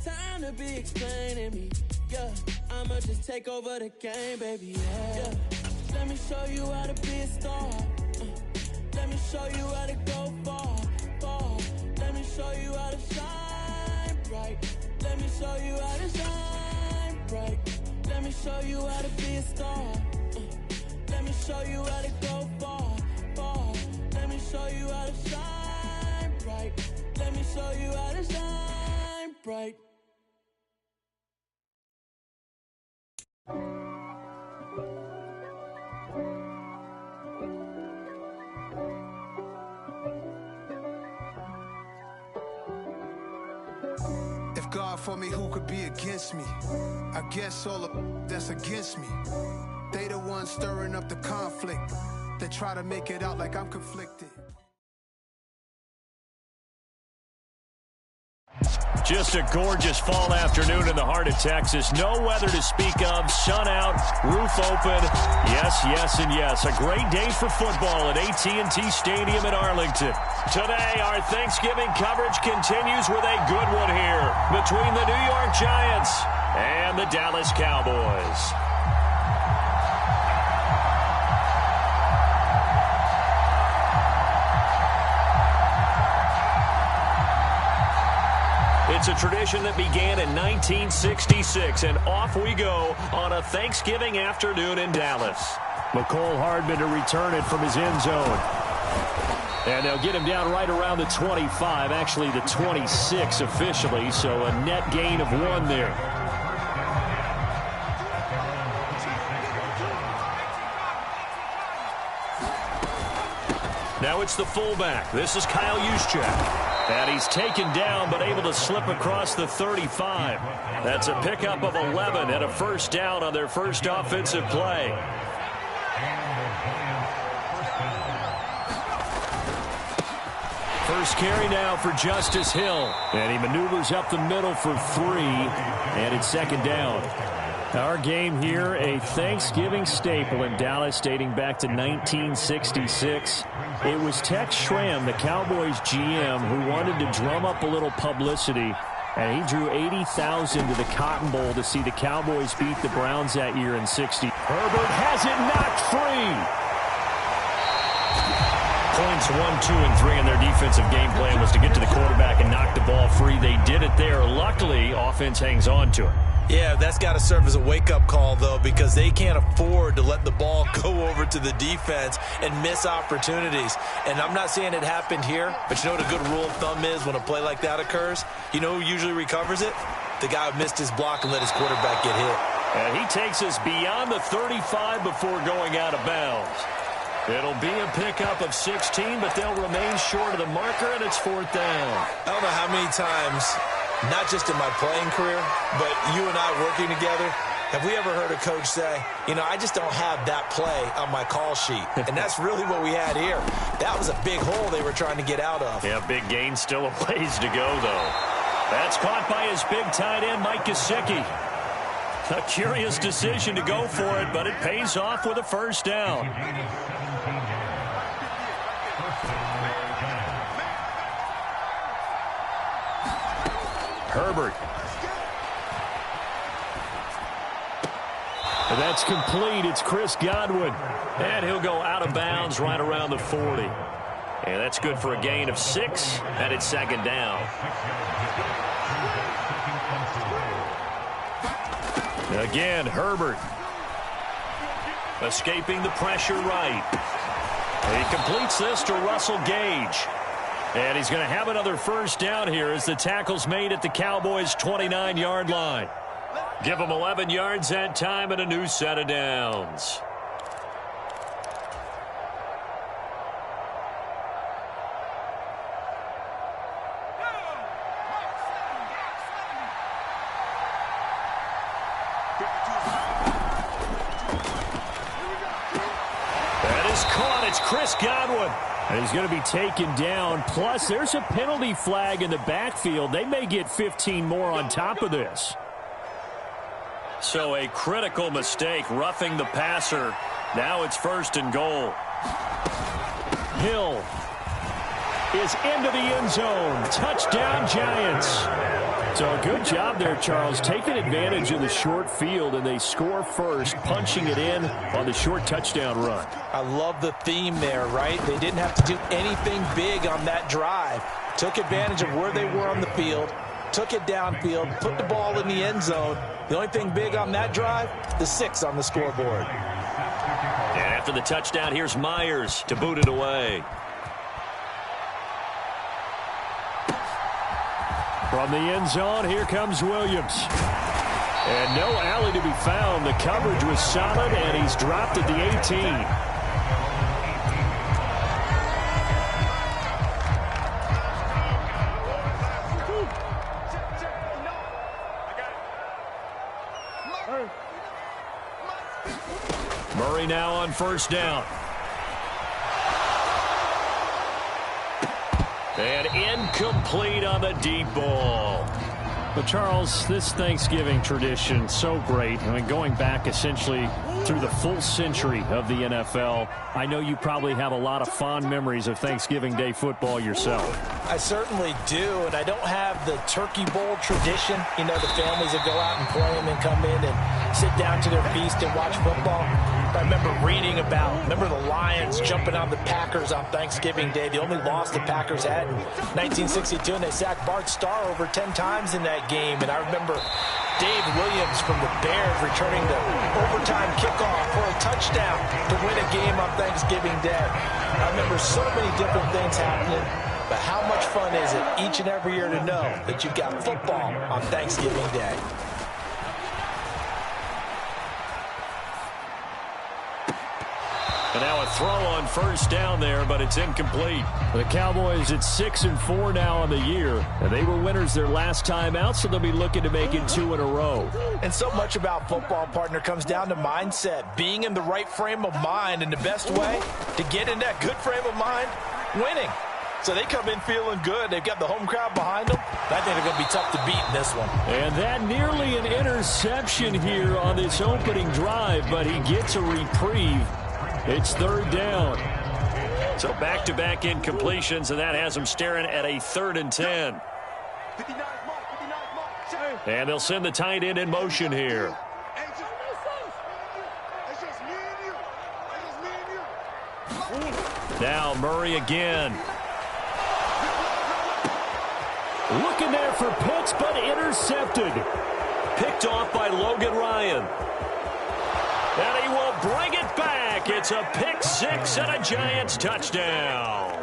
got time to be explaining me. Yeah, I'ma just take over the game, baby. Yeah. Let me show you how to be a star. Let me show you how to go far, far. Let me show you how to shine bright. Let me show you how to shine bright. Let me show you how to be a star. Let me show you how to go far, far. Let me show you how to shine bright. Let me show you how to shine bright. If God for me, who could be against me? I guess all the that's against me. They the ones stirring up the conflict. They try to make it out like I'm conflicted. Just a gorgeous fall afternoon in the heart of Texas. No weather to speak of. Sun out, roof open. Yes, yes, and yes. A great day for football at AT&T Stadium in Arlington. Today, our Thanksgiving coverage continues with a good one here between the New York Giants and the Dallas Cowboys. It's a tradition that began in 1966, and off we go on a Thanksgiving afternoon in Dallas. McCole Hardman to return it from his end zone. And they'll get him down right around the 25, actually the 26 officially, so a net gain of 1 there. Now it's the fullback. This is Kyle Juszczyk. And he's taken down, but able to slip across the 35. That's a pickup of 11 and a first down on their first offensive play. First carry now for Justice Hill. And he maneuvers up the middle for 3, and it's second down. Our game here, a Thanksgiving staple in Dallas dating back to 1966. It was Tex Schramm, the Cowboys GM, who wanted to drum up a little publicity, and he drew 80,000 to the Cotton Bowl to see the Cowboys beat the Browns that year in 60. Herbert has it knocked free. Points 1, 2, and 3 in their defensive game plan was to get to the quarterback and knock the ball free. They did it there. Luckily, offense hangs on to it. Yeah, that's got to serve as a wake-up call, though, because they can't afford to let the ball go over to the defense and miss opportunities. And I'm not saying it happened here, but you know what a good rule of thumb is when a play like that occurs? You know who usually recovers it? The guy who missed his block and let his quarterback get hit. And he takes us beyond the 35 before going out of bounds. It'll be a pickup of 16, but they'll remain short of the marker, and it's 4th down. I don't know how many times, not just in my playing career, but you and I working together, have we ever heard a coach say, you know, I just don't have that play on my call sheet. And that's really what we had here. That was a big hole they were trying to get out of. Yeah, big gain, still a ways to go, though. That's caught by his big tight end, Mike Gesicki. A curious decision to go for it, but it pays off with a first down. Herbert. And that's complete. It's Chris Godwin. And he'll go out of bounds right around the 40. And that's good for a gain of 6, and it's second down. Again, Herbert. Escaping the pressure right. He completes this to Russell Gage. And he's going to have another first down here as the tackle's made at the Cowboys' 29-yard line. Give them 11 yards that time and a new set of downs. That is caught. It's Chris Godwin. And he's going to be taken down. Plus, there's a penalty flag in the backfield. They may get 15 more on top of this. So a critical mistake, roughing the passer. Now it's 1st and goal. Hill is into the end zone. Touchdown, Giants. So a good job there, Charles, taking advantage of the short field, and they score first, punching it in on the short touchdown run. I love the theme there, right? They didn't have to do anything big on that drive. Took advantage of where they were on the field, took it downfield, put the ball in the end zone. The only thing big on that drive, the 6 on the scoreboard. And after the touchdown, here's Myers to boot it away. From the end zone, here comes Williams. And no alley to be found. The coverage was solid, and he's dropped at the 18. Murray now on first down. And incomplete on the deep ball. But, Charles, this Thanksgiving tradition, so great. I mean, going back essentially through the full century of the NFL, I know you probably have a lot of fond memories of Thanksgiving Day football yourself. I certainly do, and I don't have the turkey bowl tradition. You know, the families that go out and play and then come in and sit down to their feast and watch football. I remember reading about, the Lions jumping on the Packers on Thanksgiving Day. The only loss the Packers had in 1962, and they sacked Bart Starr over 10 times in that game. And I remember Dave Williams from the Bears returning the overtime kickoff for a touchdown to win a game on Thanksgiving Day. I remember so many different things happening, but how much fun is it each and every year to know that you've got football on Thanksgiving Day? And now a throw on first down there, but it's incomplete. The Cowboys at 6-4 now on the year. And they were winners their last time out, so they'll be looking to make it 2 in a row. And so much about football, partner, comes down to mindset. Being in the right frame of mind, and the best way to get in that good frame of mind, winning. So they come in feeling good. They've got the home crowd behind them. I think they're going to be tough to beat in this one. And that nearly an interception here on this opening drive, but he gets a reprieve. It's third down. So back-to-back incompletions, and that has them staring at a 3rd and 10. And they'll send the tight end in motion here. Now Murray again. Looking there for Pitts, but intercepted. Picked off by Logan Ryan. And he will bring it back. It's a pick 6 and a Giants touchdown.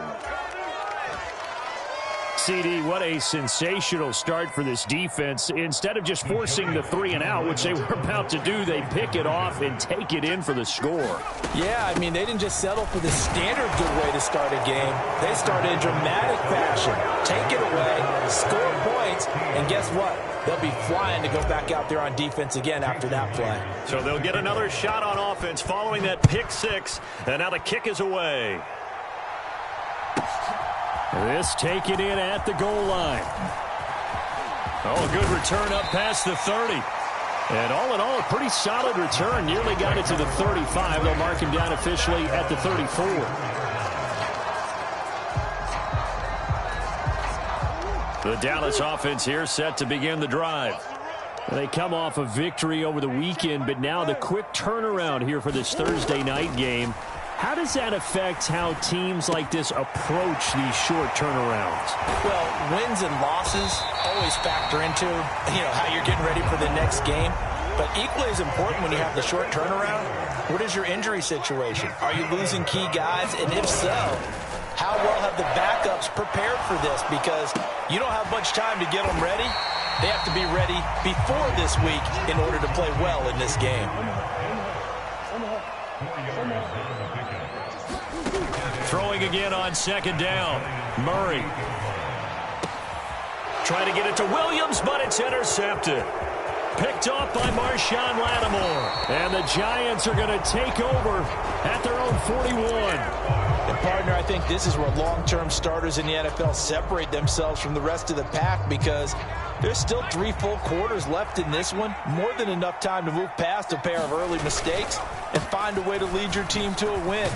CD, what a sensational start for this defense. Instead of just forcing the 3 and out, which they were about to do, they pick it off and take it in for the score. Yeah, I mean, they didn't just settle for the standard good way to start a game. They started in dramatic fashion. Take it away, score points, and guess what? They'll be flying to go back out there on defense again after that play. So they'll get another shot on offense following that pick 6, and now the kick is away. This taken in at the goal line. Oh, good return up past the 30. And all in all, a pretty solid return. Nearly got it to the 35. They'll mark him down officially at the 34. The Dallas offense here set to begin the drive. They come off a victory over the weekend, but now the quick turnaround here for this Thursday night game. How does that affect how teams like this approach these short turnarounds? Well, wins and losses always factor into, how you're getting ready for the next game. But equally as important when you have the short turnaround, what is your injury situation? Are you losing key guys? And if so, how well have the backups prepared for this? Because you don't have much time to get them ready. They have to be ready before this week in order to play well in this game. Throwing again on second down. Murray. Trying to get it to Williams, but it's intercepted. Picked off by Marshawn Lattimore. And the Giants are going to take over at their own 41. And, partner, I think this is where long-term starters in the NFL separate themselves from the rest of the pack, because there's still 3 full quarters left in this one. More than enough time to move past a pair of early mistakes and find a way to lead your team to a win.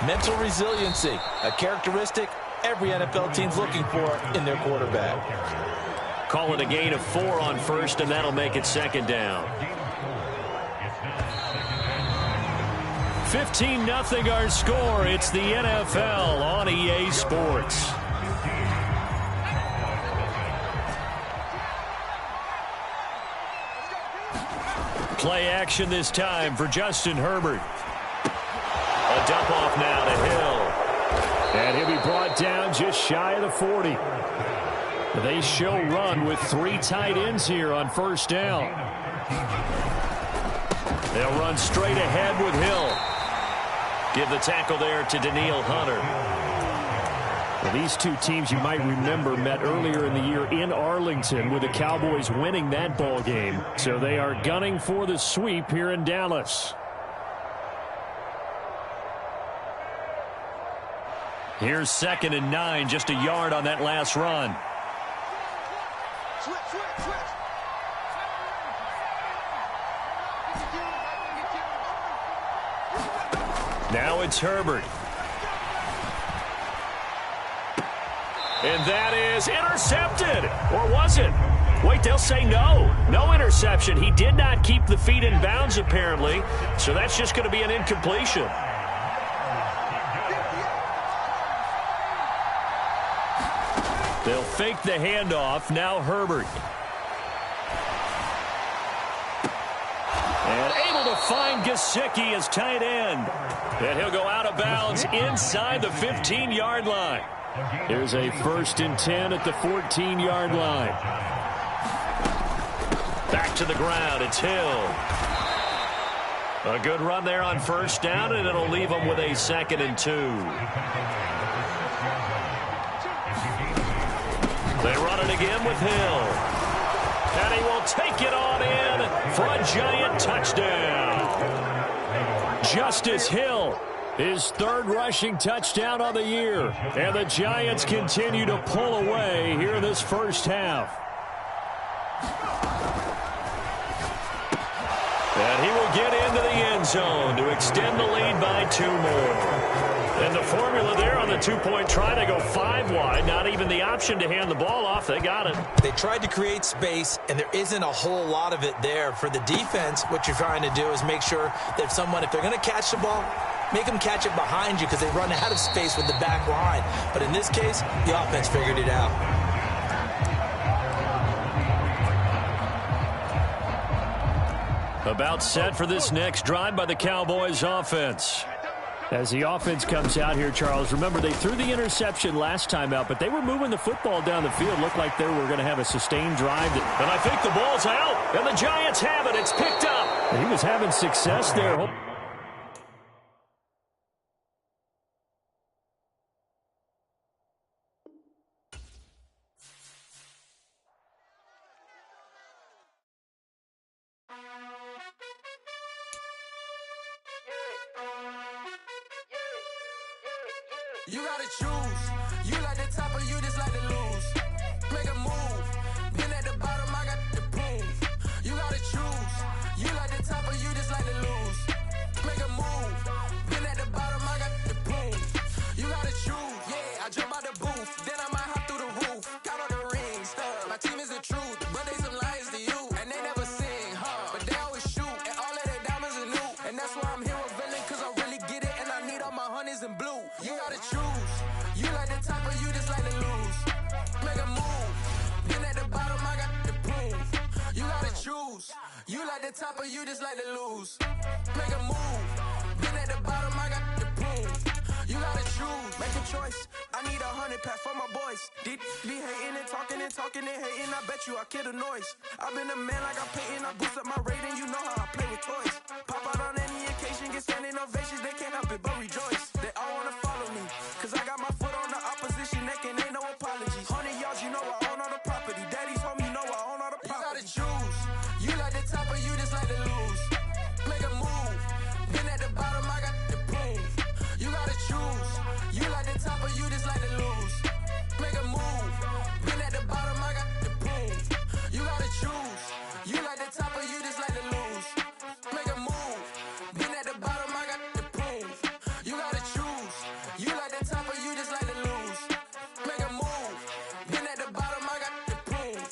Mental resiliency, a characteristic every NFL team's looking for in their quarterback. Call it a gain of 4 on first, and that'll make it second down. 15-0 our score. It's the NFL on EA Sports. Play action this time for Justin Herbert. A dump off now to Hill. And he'll be brought down just shy of the 40. They show run with 3 tight ends here on first down. They'll run straight ahead with Hill. Give the tackle there to Daniil Hunter. Well, these two teams, you might remember, met earlier in the year in Arlington with the Cowboys winning that ball game. So they are gunning for the sweep here in Dallas. Here's 2nd and 9, just a yard on that last run. Now it's Herbert. And that is intercepted. Or was it? Wait, they'll say no. No interception. He did not keep the feet in bounds, apparently. So that's just going to be an incompletion. They'll fake the handoff. Now Herbert. And able to find Gesicki as tight end. And he'll go out of bounds inside the 15-yard line. Here's a 1st and 10 at the 14-yard line. Back to the ground. It's Hill. A good run there on first down, and it'll leave them with a 2nd and 2. They run it again with Hill. And he will take it on in for a giant touchdown. Justice Hill, his 3rd rushing touchdown of the year. And the Giants continue to pull away here in this first half. And he will get into the end zone to extend the lead by 2 more. And the formula there on the 2-point try to go 5 wide. Not even the option to hand the ball off. They got it. They tried to create space, and there isn't a whole lot of it there. For the defense, what you're trying to do is make sure that if they're going to catch the ball, make them catch it behind you because they run out of space with the back line. But in this case, the offense figured it out. About set for this next drive by the Cowboys offense. As the offense comes out here, Charles, remember they threw the interception last time out, but they were moving the football down the field. Looked like they were going to have a sustained drive. And I think the ball's out, and the Giants have it. It's picked up. And he was having success there. You gotta choose. You like the top or you just like to lose. Make a move. Been at the bottom, I got the proof. You gotta choose. You like the top or you just like to lose. Make a move. Been at the bottom, I got the proof. You gotta choose. Yeah, I jump out the booth. Then I might hop through the roof. Got all the rings. My team is the truth. But they some liars to you. And they never sing, but they always shoot. And all of their diamonds are new. And that's why I'm here with villain. Cause I really get it. And I need all my honeys in blue. You gotta choose. You like the top or you just like to lose. Make a move. Been at the bottom, I got the proof. You gotta choose. You like the top or you just like to lose. Make a move. Been at the bottom, I got the proof. You gotta choose. Make a choice. I need 100 pack for my boys. Be hating and talking and hating. I bet you I kill the noise. I've been a man like I'm Peyton. I boost up my rating. You know how I play with toys. Pop out on any occasion, get standing ovations. They can't help it but rejoice. They all wanna follow me. Cause I got my foot on the opposition neck and ain't no apologies. 100 yards, you know I own all the property. Daddy's home, you know I own all the property. You gotta choose. You like the top or you just like to lose. Make a move. Been at the bottom, I got the proof. You gotta choose. You like the top or you just like to lose. Make a move. Been at the bottom, I got the proof. You gotta choose. You like the top or you just like to lose. Make a move. Been at the bottom, I got the proof. You gotta choose. You like the top or you just like to lose. Make a move. Been at the bottom, I got the proof.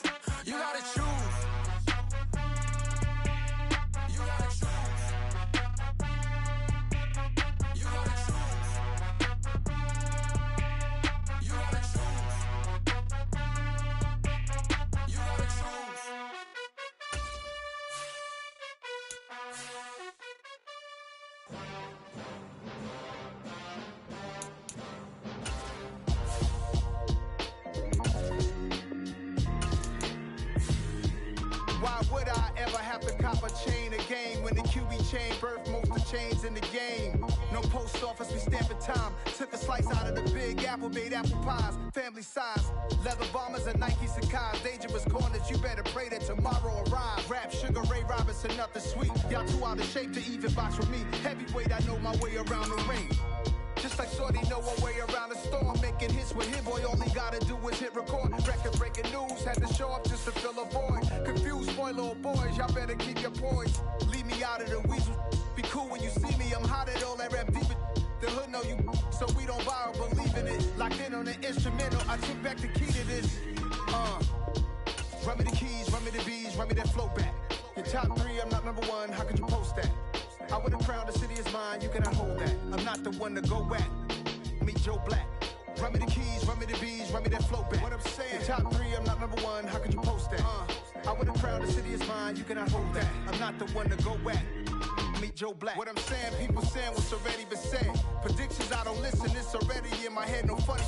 Why would I ever have to cop a chain again when the QB chain birthed most of chains in the game? No post office, we stamping time. Took a slice out of the big apple, made apple pies, family size. Leather bombers and Nike Sacai's, dangerous corners, you better pray that tomorrow arrives. Rap, Sugar Ray Robinson, nothing sweet. Y'all too out of shape to even box with me. Heavyweight, I know my way around the ring. Just like Shorty know her way around the storm. Making hits with him, boy, all he gotta do is hit record. Record-breaking news, had to show up just to fill a void. Confused, boy, little boys, y'all better keep your poise. Leave me out of the weasel. Be cool when you see me, I'm hot at all that rap deep. The hood know you, so we don't borrow, believe in it. Locked in on the instrumental, I took back the key to this. Run me the keys, run me the bees, run me that flow back. Your top three, I'm not number one, how could you post that? I would've crowned the city is mine, you cannot hold that. I'm not the one to go back. Meet Joe Black. Run me the keys, run me the bees, run me that flow back. What I'm saying, your top three, I'm not number one, how could you post that? I would've crowned the city is mine, you cannot hold that. I'm not the one to go back. Meet Joe Black. What I'm saying, people saying what's already been said. Predictions, I don't listen, it's already in my head, no funny.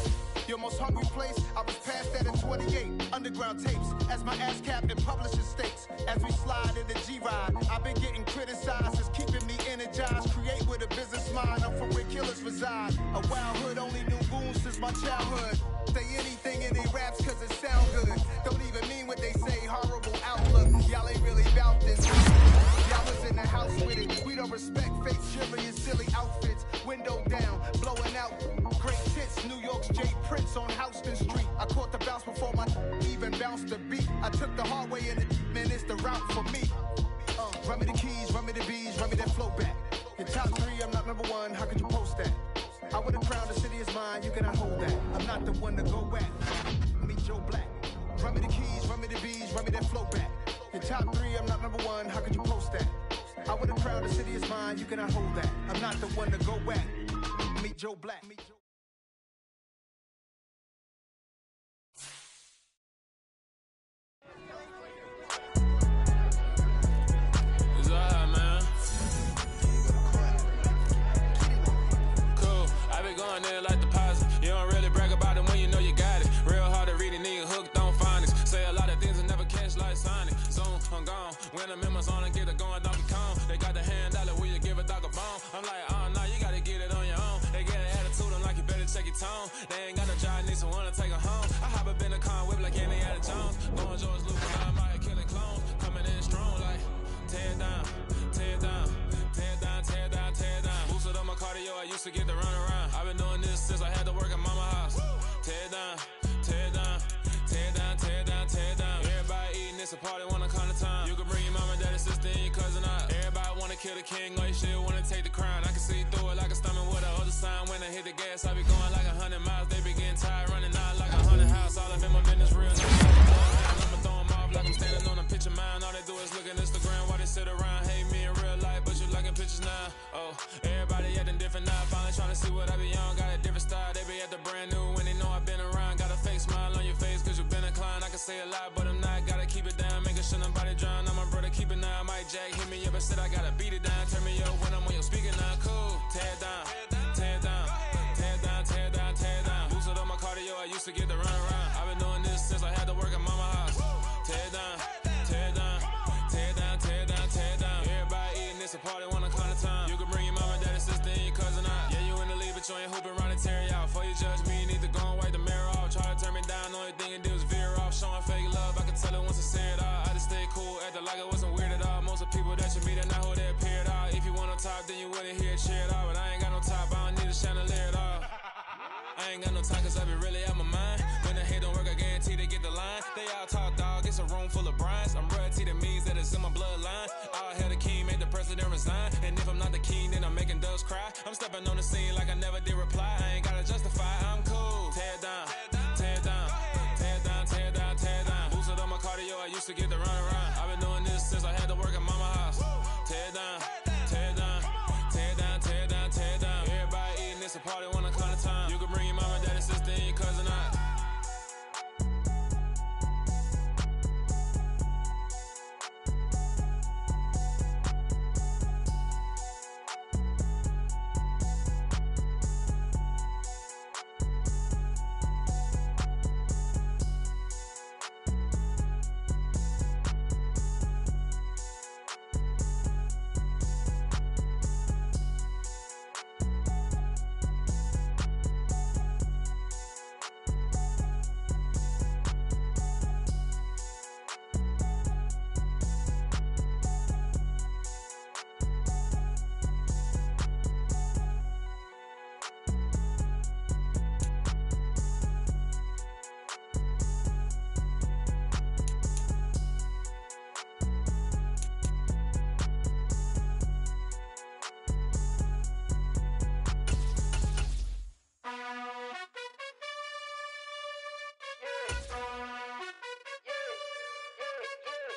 Your most hungry place, I was past that in 28. Underground tapes, as my ass cap in publishing states. As we slide in the G-Ride, I've been getting criticized, it's keeping me energized. Create with a business mind, I'm from where killers reside. A wild hood, only knew goons since my childhood. Say anything in they raps cause it sound good. Don't even mean what they say, horrible outlook. Y'all ain't really bout this. Y'all was in the house with it. We don't respect fake jewelry and silly outfits. Window down, blowing out. Great tits, New York's J. Prince on Houston Street. I caught the bounce before my even bounced the beat. I took the hard way in it, man, it's the route for me. Run me the keys, run me the bees, run me that flow back. Your top three, I'm not number one, how could you post that? I would've crowned the city is mine, you cannot hold that. I'm not the one to go back. Meet Joe Black. Run me the keys, run me the bees, run me that flow back. Your top three, I'm not number one, how could you post that? I would've crowned the city is mine, you cannot hold that. I'm not the one to go back. Meet Joe Black. It's alright, man. Cool. I been going there like deposit. You don't really brag about it when you know you got it. Real hard to read a nigga hooked on phonics. Say a lot of things and never catch like Sonic. Zone, I'm gone. When I'm in my zone and get it going, Donkey Kong. They got the hand dollar, will you give a dog a bone? I'm like, oh no, you gotta get it on your own. They get an attitude, I'm like, you better check your tone. They ain't got no job, need someone to take her home. I hop up in a car, whip like Indiana Jones. Going George Lucas, I might kill a clone. Coming in strong like, tear down, tear down, tear down, tear down, tear down. Boosted up my cardio, I used to get to run around. I've been doing this since I had to work at mama house. Tear down, tear down, tear down, tear down, tear down. Everybody eating, it's a party, wanna come to time. You can bring your mama, daddy, sister, and your cousin out. Everybody wanna kill the king, or you shit wanna take the crown. I can see through it like a stomach with a other sign. When I hit the gas, I be going like 100 miles. They be getting tired, running out like 100 house. All up in my business, real niggas. I'ma throw them off like I'm standing on a picture mine. All they do is look at Instagram while they sit around. Hate me in real life, but you liking pictures now. Oh, everybody acting different now. Finally trying to see what I be on. Got a different style, they be at the brand new when they know I've been around. Got a fake smile on your face cause you been inclined. I can say a lot, but I'm not. Gotta keep it down, making sure nobody drown. I'm my brother, keep it now. Mike Jack hit me up and said I gotta beat it down. Turn me up when I'm on your speaker now. Cool, tear down, tear down, tear down, tear down, tear down. Boosted up my cardio, I used to get to run around. I've been doing this since I had to work at mama house. Tear down, tear down, tear down, tear down, tear down. Everybody eating, it's a party, wanna come to time. You can bring your mama, daddy, sister, and your cousin out. Yeah, you in the lead, but you ain't hooping around and tear you out. Before you judge me, you need to go and wipe the mirror off. Try to turn me down, only thing you do is veer off. Showing fake love, I can tell it once I say it all. I just stay cool, acting like it wasn't weird at all. Most of the people that you meet are not who they appear at all. If you want on top, then you wouldn't hear it cheer at all. But I ain't got no top, I don't need a chandelier at all. I ain't got no time cause I be really out my mind. When the hate don't work, I guarantee they get the line. They all talk dog, it's a room full of brines. I'm royalty, that means that it's in my bloodline. All hail the king, made the president resign. And if I'm not the king, then I'm making doves cry. I'm stepping on the scene like I never did reply. I ain't gotta justify, I'm cool. Tear down, tear down, tear down, tear down, tear down. Boosted up my cardio, I used to get to run around. I've been doing this since I had to work at mama house. Tear down, tear down, tear down, tear down, tear down. Everybody eating, it's a party, wanna come to time. You can bring your mama, daddy, sister, and your cousin out.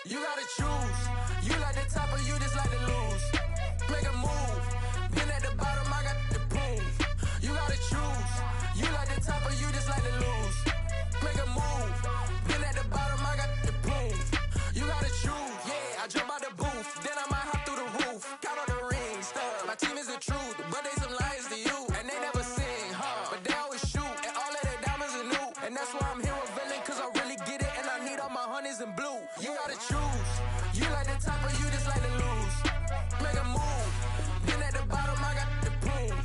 You gotta choose. You like the top or you just like to lose. Make a move. Been at the bottom, I got the prove. You gotta choose. You like the top or you just like to lose. Make a move. Been at the bottom, I got the prove. You gotta choose. Yeah, I jump out the booth. Then I might hop through the roof. Count on the rings. My team is the truth, but they some liars to you. And they never sing, but they always shoot. And all of their diamonds are new. And that's why I'm here with villain, cause I really get it. And I need all my honeys in blue. You gotta choose. You like the top or you just like to lose. Make a move. Been at the bottom, I got the proof.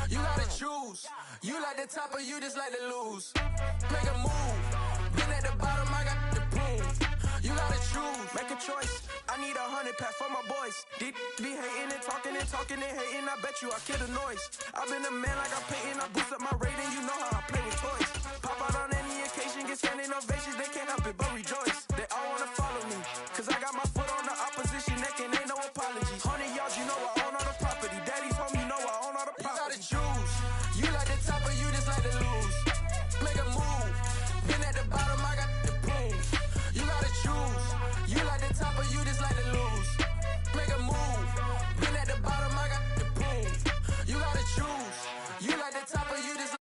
You gotta choose. You like the top or you just like to lose. Make a move. Been at the bottom, I got the proof. You gotta choose. Make a choice. I need 100 pack for my boys. Be hating and talking and hating. I bet you I kill the noise. I've been a man like I'm Peyton. I boost up my rating. You know how I play with toys. Pop out on any occasion, get standing ovations. They can't help it but rejoice. They all wanna follow me, cause I got my foot on the opposition neck and ain't no apologies. 100 yards, you know I own all the property. Daddy's home, you know I own all the property. You gotta choose. You like the top or you just like to lose. Make a move. Been at the bottom, I got the proof. You gotta choose. You like the top or you just like to lose. Make a move. Been at the bottom, I got the proof. You gotta choose. You like the top or you just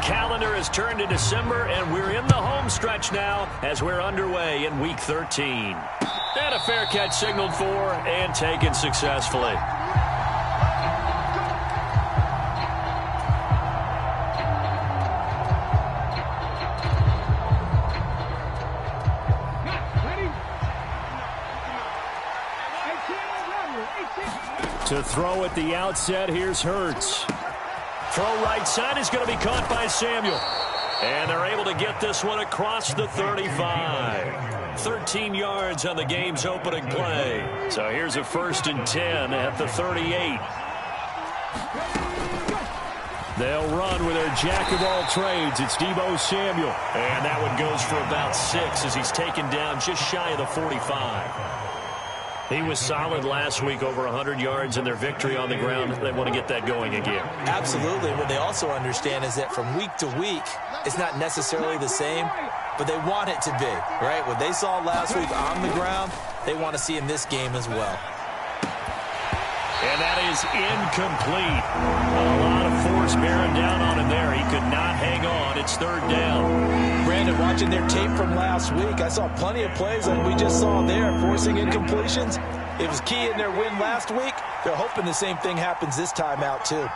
calendar has turned to December, and we're in the home stretch now as we're underway in Week 13. And a fair catch signaled for and taken successfully. To throw at the outset, here's Hurts. Throw right side is going to be caught by Samuel. And they're able to get this one across the 35. 13 yards on the game's opening play. So here's a 1st and 10 at the 38. They'll run with their jack of all trades. It's Deebo Samuel. And that one goes for about 6 as he's taken down just shy of the 45. He was solid last week, over 100 yards in their victory on the ground. They want to get that going again. Absolutely. What they also understand is that from week to week, it's not necessarily the same, but they want it to be, right? What they saw last week on the ground, they want to see in this game as well. And that is incomplete. A lot of force bearing down on him there. He could not hang on. It's 3rd down. Brandon, watching their tape from last week, I saw plenty of plays like we just saw there, forcing incompletions. It was key in their win last week. They're hoping the same thing happens this time out, too.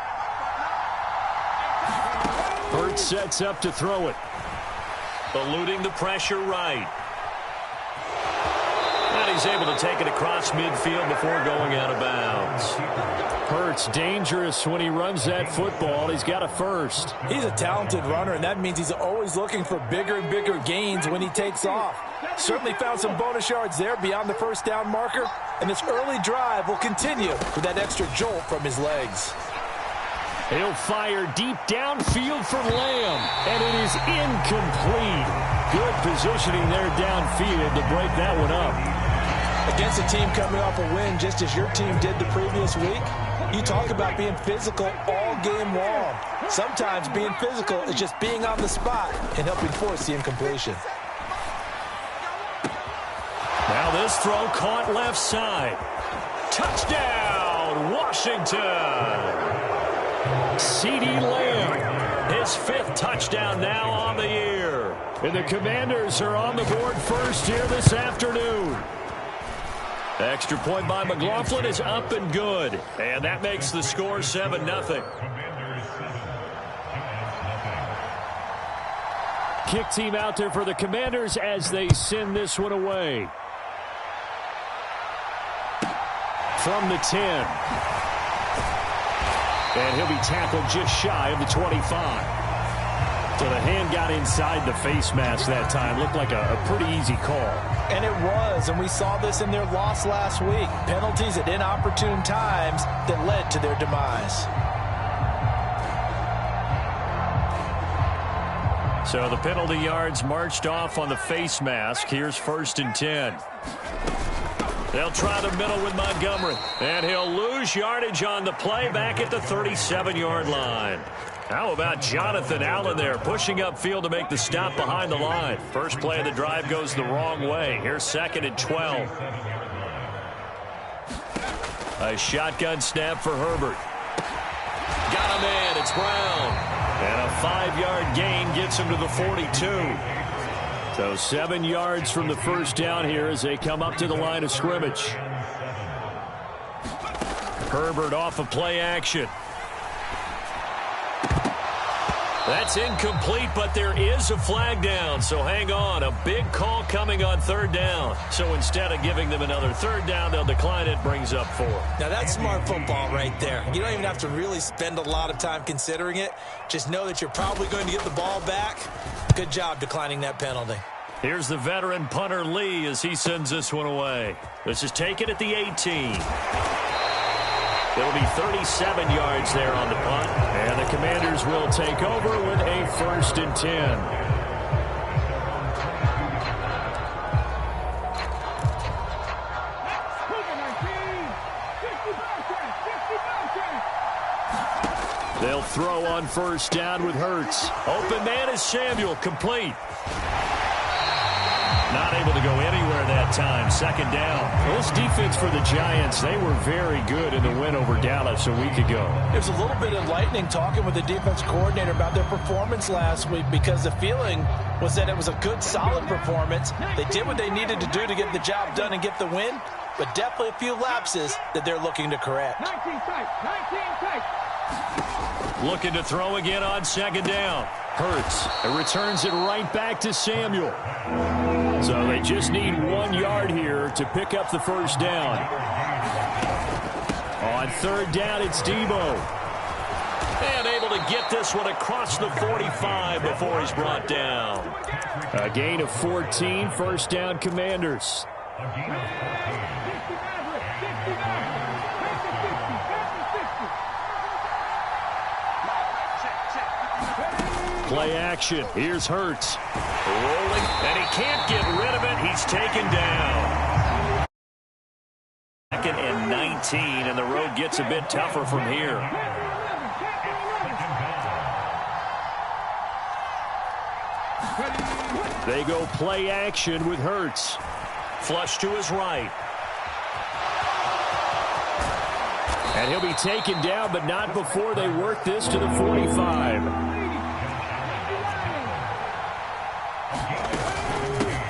Hurts sets up to throw it. Eluding the pressure right. And he's able to take it across midfield before going out of bounds. Hurts dangerous when he runs that football. He's got a first. He's a talented runner, and that means he's always looking for bigger and bigger gains when he takes off. Certainly found some bonus yards there beyond the 1st down marker, and this early drive will continue with that extra jolt from his legs. He'll fire deep downfield for Lamb, and it is incomplete. Good positioning there downfield to break that one up. Against a team coming off a win just as your team did the previous week, you talk about being physical all game long. Sometimes being physical is just being on the spot and helping force the incompletion. Now this throw caught left side. Touchdown, Washington! CeeDee Lamb, his 5th touchdown now on the year. And the Commanders are on the board first here this afternoon. Extra point by McLaughlin is up and good. And that makes the score 7-0. Kick team out there for the Commanders as they send this one away. From the 10. And he'll be tackled just shy of the 25. So the hand got inside the face mask that time. Looked like a pretty easy call. And it was, and we saw this in their loss last week. Penalties at inopportune times that led to their demise. So the penalty yards marched off on the face mask. Here's 1st and 10. They'll try the middle with Montgomery. And he'll lose yardage on the play back at the 37-yard line. How about Jonathan Allen there pushing upfield to make the stop behind the line? First play of the drive goes the wrong way. Here's 2nd and 12. A shotgun snap for Herbert. Got him in. It's Brown. And a 5-yard gain gets him to the 42. So 7 yards from the first down here as they come up to the line of scrimmage. Herbert off of play action. That's incomplete, but there is a flag down, so hang on. A big call coming on 3rd down. So instead of giving them another 3rd down, they'll decline it, brings up 4. Now that's smart football right there. You don't even have to really spend a lot of time considering it. Just know that you're probably going to get the ball back. Good job declining that penalty. Here's the veteran punter Lee as he sends this one away. This is taken at the 18. It'll be 37 yards there on the punt. And the Commanders will take over with a 1st and 10. They'll throw on 1st down with Hurts. Open man is Samuel, complete. Not able to go anywhere that time. 2nd down. This defense for the Giants, they were very good in the win over Dallas a week ago. There's a little bit enlightening talking with the defense coordinator about their performance last week because the feeling was that it was a good, solid performance. They did what they needed to do to get the job done and get the win, but definitely a few lapses that they're looking to correct. 19 tight. Looking to throw again on 2nd down. Hurts. It returns it right back to Samuel. So they just need 1 yard here to pick up the 1st down. On 3rd down, it's Debo. And able to get this one across the 45 before he's brought down. A gain of 14, 1st down Commanders. Play action. Here's Hurts. Rolling, and he can't get rid of it. He's taken down. 2nd and 19, and the road gets a bit tougher from here. They go play action with Hurts. Flush to his right. And he'll be taken down, but not before they work this to the 45.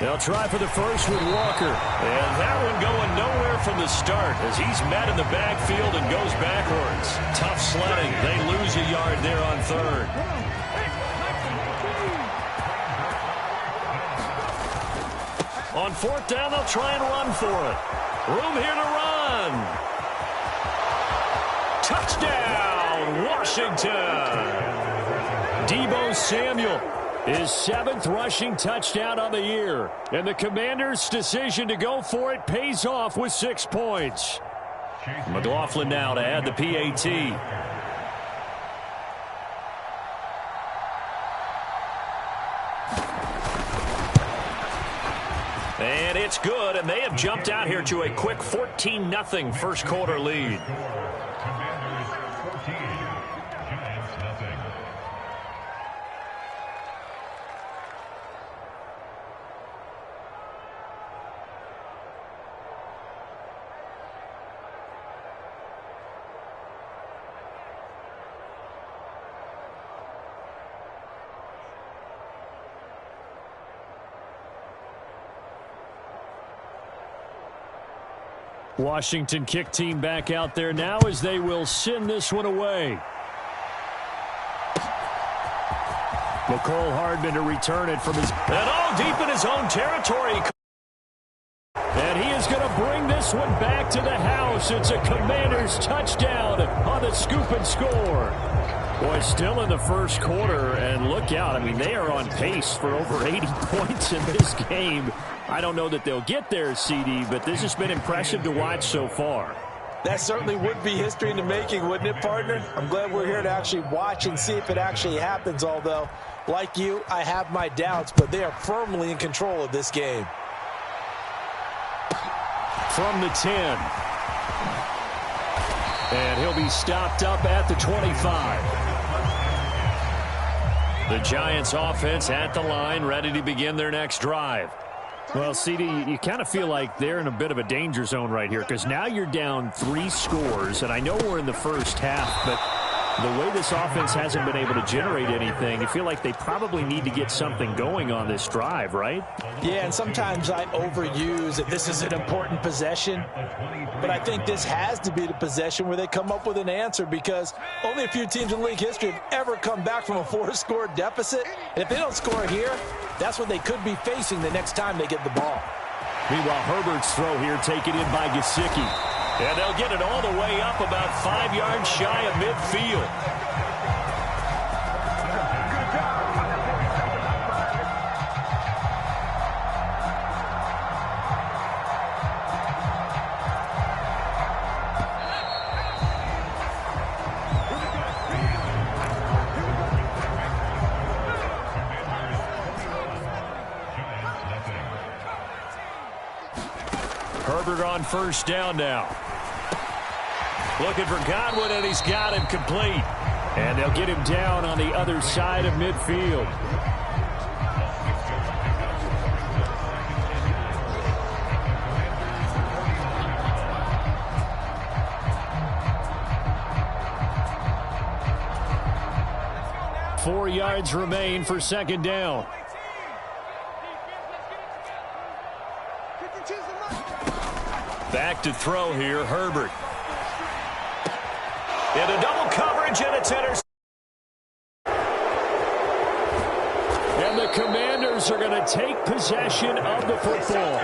They'll try for the first with Walker. And that one going nowhere from the start as he's met in the backfield and goes backwards. Tough sledding. They lose a yard there on 3rd. On 4th down, they'll try and run for it. Room here to run. Touchdown, Washington. Debo Samuel. His 7th rushing touchdown on the year. And the Commanders' decision to go for it pays off with 6 points. McLaughlin now to add the PAT. And it's good, and they have jumped out here to a quick 14-0 first quarter lead. Washington kick team back out there now as they will send this one away. McCole Hardman to return it from his... And deep in his own territory. And he is going to bring this one back to the house. It's a Commanders touchdown on the scoop and score. Boy, still in the first quarter, and look out. I mean, they are on pace for over 80 points in this game. I don't know that they'll get there, CD, but this has been impressive to watch so far. That certainly would be history in the making, wouldn't it, partner? I'm glad we're here to actually watch and see if it actually happens, although, like you, I have my doubts, but they are firmly in control of this game. From the 10. And he'll be stopped up at the 25. The Giants offense at the line, ready to begin their next drive. Well, CD, you kind of feel like they're in a bit of a danger zone right here because now you're down 3 scores, and I know we're in the first half, but the way this offense hasn't been able to generate anything, you feel like they probably need to get something going on this drive, right? Yeah, and sometimes I overuse that this is an important possession, but I think this has to be the possession where they come up with an answer because only a few teams in league history have ever come back from a 4-score deficit, and if they don't score here, that's what they could be facing the next time they get the ball. Meanwhile, Herbert's throw here taken in by Gesicki. And they'll get it all the way up about 5 yards shy of midfield. Herbert on first down now. Looking for Godwin, and he's got him complete. And they'll get him down on the other side of midfield. Four yards remain for second down. Back to throw here, Herbert. Into double coverage, and it's intercepted. And the Commanders are going to take possession of the football.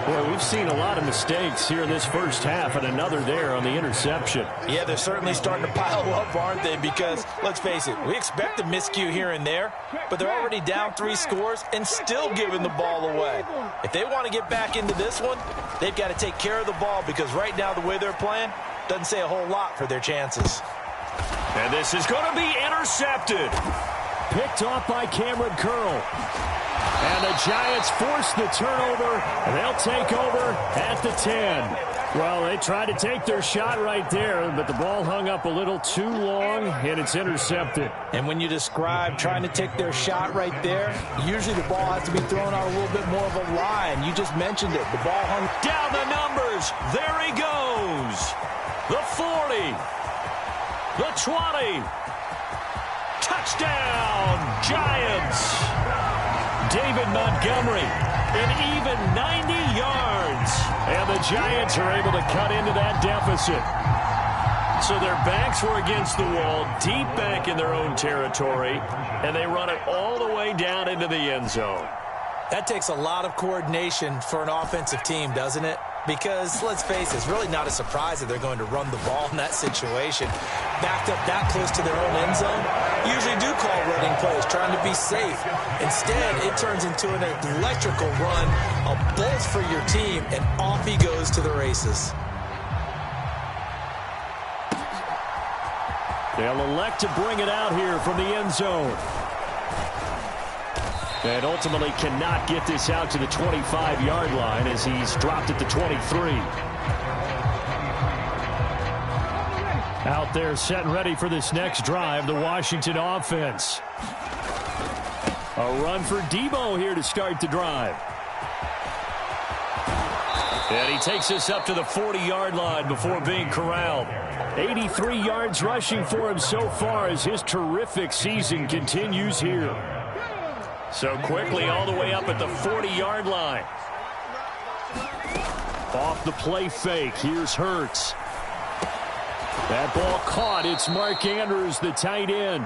Boy, we've seen a lot of mistakes here in this first half, and another there on the interception. Yeah, they're certainly starting to pile up, aren't they? Because, let's face it, we expect a miscue here and there, but they're already down 3 scores and still giving the ball away. If they want to get back into this one, they've got to take care of the ball because right now the way they're playing doesn't say a whole lot for their chances. And this is going to be intercepted. Picked off by Cameron Curl. And the Giants force the turnover, and they'll take over at the 10. Well, they tried to take their shot right there, but the ball hung up a little too long, and it's intercepted. And when you describe trying to take their shot right there, usually the ball has to be thrown out a little bit more of a line. You just mentioned it. The ball hung down the numbers. There he goes. The 40. The 20. Touchdown, Giants. David Montgomery, an even 90 yards. And the Giants are able to cut into that deficit. So their backs were against the wall, deep back in their own territory, and they run it all the way down into the end zone. That takes a lot of coordination for an offensive team, doesn't it? Because, let's face it, it's really not a surprise that they're going to run the ball in that situation. Backed up that close to their own end zone, usually do call running plays, trying to be safe. Instead, it turns into an electrical run, a bolt for your team, and off he goes to the races. They'll elect to bring it out here from the end zone. And ultimately cannot get this out to the 25-yard line as he's dropped at the 23. Out there set and ready for this next drive, the Washington offense. A run for Debo here to start the drive. And he takes us up to the 40-yard line before being corralled. 83 yards rushing for him so far as his terrific season continues here. So quickly all the way up at the 40-yard line. Off the play fake. Here's Hurts. That ball caught. It's Mark Andrews, the tight end.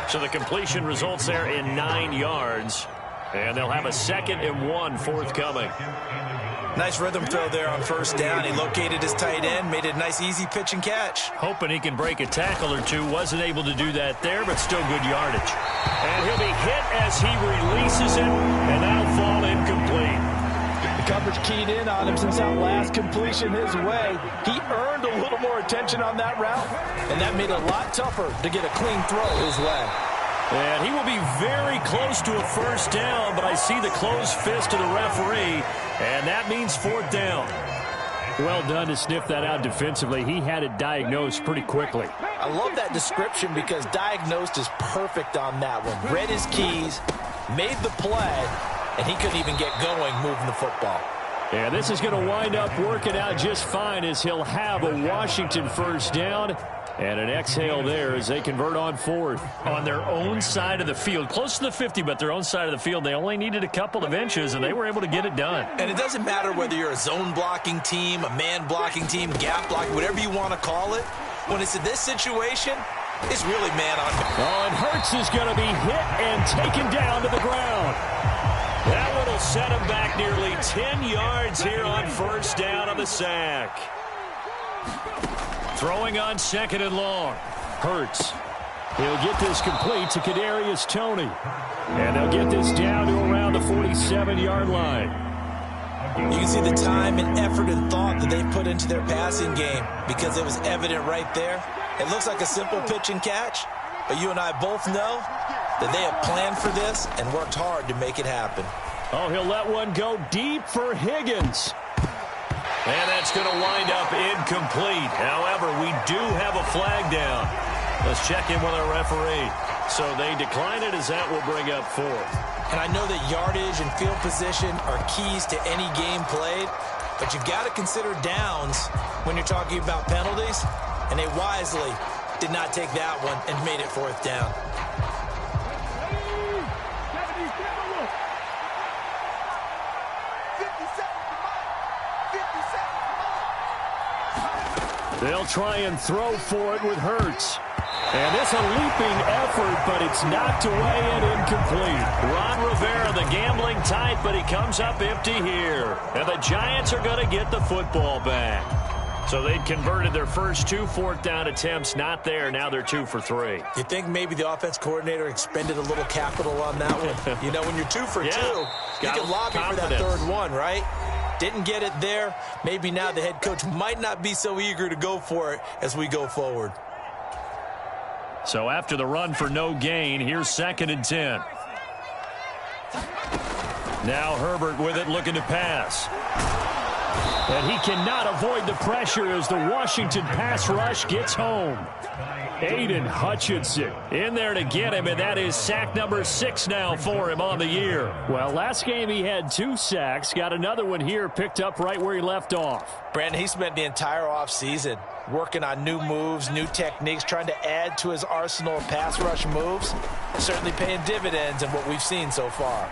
So the completion results there in 9 yards. And they'll have a 2nd and 1 forthcoming. Nice rhythm throw there on first down. He located his tight end, made it a nice easy pitch and catch. Hoping he can break a tackle or two. Wasn't able to do that there, but still good yardage. And he'll be hit as he releases it, and that'll fall incomplete. The coverage keyed in on him since that last completion his way. He earned a little more attention on that route, and that made it a lot tougher to get a clean throw his way. And he will be very close to a first down, but I see the closed fist of the referee, and that means 4th down. Well done to sniff that out defensively. He had it diagnosed pretty quickly. I love that description because diagnosed is perfect on that one. Read his keys, made the play, and he couldn't even get going moving the football. Yeah, this is going to wind up working out just fine as he'll have a Washington first down. And an exhale there as they convert on 4th. On their own side of the field. Close to the 50, but their own side of the field. They only needed a couple of inches, and they were able to get it done. And it doesn't matter whether you're a zone blocking team, a man blocking team, gap blocking, whatever you want to call it. When it's in this situation, it's really man on man. Oh, and Hurts is going to be hit and taken down to the ground. That one will set him back nearly 10 yards here on first down on the sack. Throwing on 2nd and long. Hurts. He'll get this complete to Kadarius Toney. And they'll get this down to around the 47-yard line. You can see the time and effort and thought that they put into their passing game because it was evident right there. It looks like a simple pitch and catch, but you and I both know that they have planned for this and worked hard to make it happen. Oh, he'll let one go deep for Higgins. And that's going to wind up incomplete. However, we do have a flag down. Let's check in with our referee. So they decline it as that will bring up 4th. And I know that yardage and field position are keys to any game played, but you've got to consider downs when you're talking about penalties, and they wisely did not take that one and made it 4th down. They'll try and throw for it with Hurts. And it's a leaping effort, but it's knocked away and incomplete. Ron Rivera, the gambling type, but he comes up empty here. And the Giants are going to get the football back. So they'd converted their first 2 4th down attempts. Not there. Now they're 2 for 3. You think maybe the offense coordinator expended a little capital on that one? You know, when you're 2 for 2, you can lobby for that 3rd one, right? Didn't get it there. Maybe now the head coach might not be so eager to go for it as we go forward. So after the run for no gain, here's 2nd and 10. Now Herbert with it, looking to pass. And he cannot avoid the pressure as the Washington pass rush gets home. Aiden Hutchinson in there to get him, and that is sack number 6 now for him on the year. Well, last game he had 2 sacks. Got another one here picked up right where he left off. Brandon, he spent the entire offseason working on new moves, new techniques, trying to add to his arsenal of pass rush moves. Certainly paying dividends in what we've seen so far.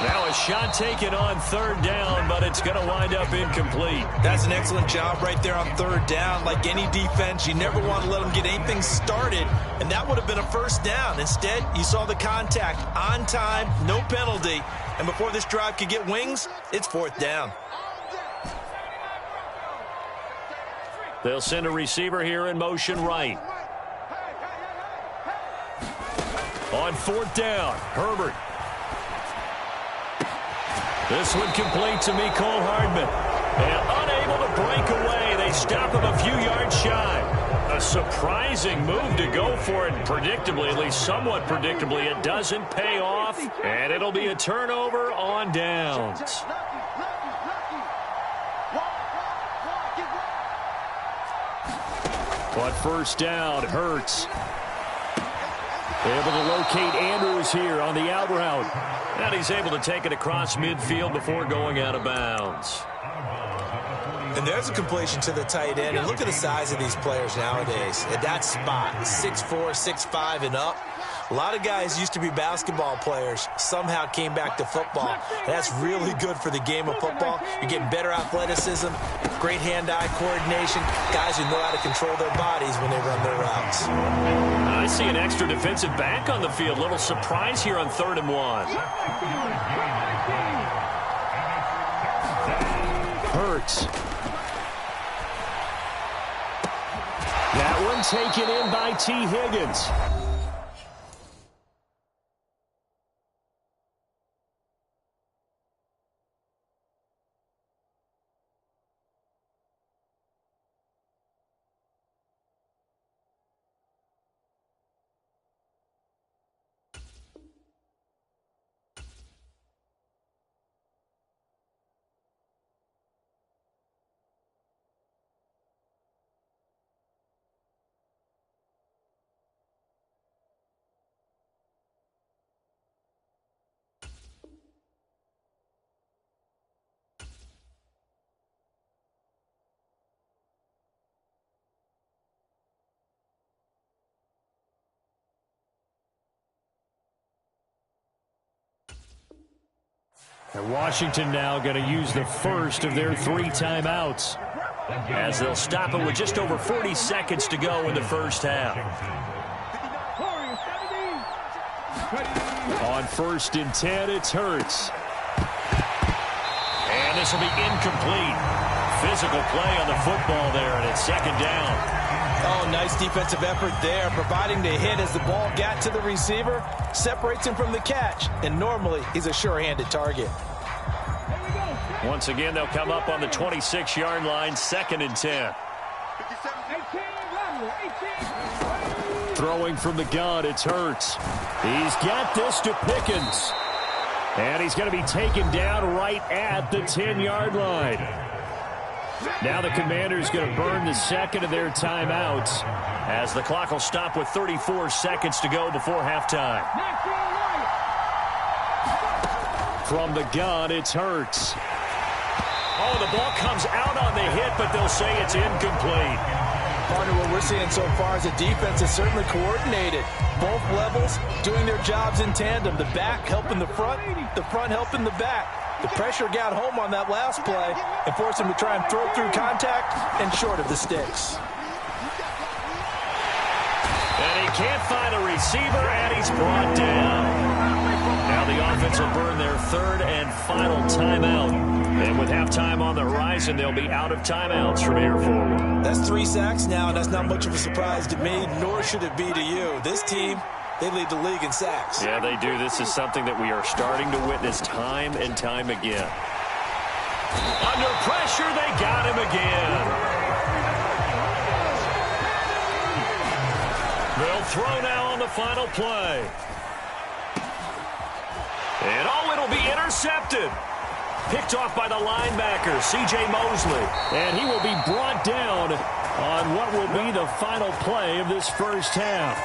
Now a shot taken on 3rd down, but it's going to wind up incomplete. That's an excellent job right there on 3rd down. Like any defense, you never want to let them get anything started, and that would have been a first down. Instead, you saw the contact on time, no penalty, and before this drive could get wings, it's 4th down. They'll send a receiver here in motion right. On 4th down, Herbert. This one complete to Mecole Hardman. And unable to break away. They stop him a few yards shy. A surprising move to go for it. Predictably, at least somewhat predictably, it doesn't pay off. And it'll be a turnover on downs. On first down, Hurts. Able to locate Andrews here on the out route. And he's able to take it across midfield before going out of bounds. And there's a completion to the tight end. And look at the size of these players nowadays. At that spot, 6'4", 6'5", and up. A lot of guys used to be basketball players, somehow came back to football. And that's really good for the game of football. You're getting better athleticism, great hand-eye coordination, guys who know how to control their bodies when they run their routes. I see an extra defensive back on the field. Little surprise here on 3rd and 1. Hurts. That one taken in by T. Higgins. And Washington now going to use the first of their 3 timeouts, as they'll stop it with just over 40 seconds to go in the first half. On 1st and 10, it's Hurts. And this will be incomplete. Physical play on the football there, and it's 2nd down. Oh, nice defensive effort there, providing the hit as the ball got to the receiver, separates him from the catch, and normally he's a sure-handed target. Once again, they'll come up on the 26-yard line, 2nd and 10. Throwing from the gun, it's Hurts. He's got this to Pickens. And he's going to be taken down right at the 10-yard line. Now the Commanders going to burn the 2nd of their timeouts, as the clock will stop with 34 seconds to go before halftime. From the gun, it's Hurts. Oh, the ball comes out on the hit, but they'll say it's incomplete. Partner, what we're seeing so far is the defense is certainly coordinated. Both levels doing their jobs in tandem. The back helping the front helping the back. The pressure got home on that last play and forced him to try and throw through contact and short of the sticks. And he can't find a receiver, and he's brought down. Now the offense will burn their 3rd and final timeout. And with halftime on the horizon, they'll be out of timeouts from here forward. That's 3 sacks now, and that's not much of a surprise to me, nor should it be to you. This team, they lead the league in sacks. Yeah, they do. This is something that we are starting to witness time and time again. Under pressure, they got him again. They'll throw now on the final play. And it'll be intercepted. Picked off by the linebacker, C.J. Mosley. And he will be brought down on what will be the final play of this first half.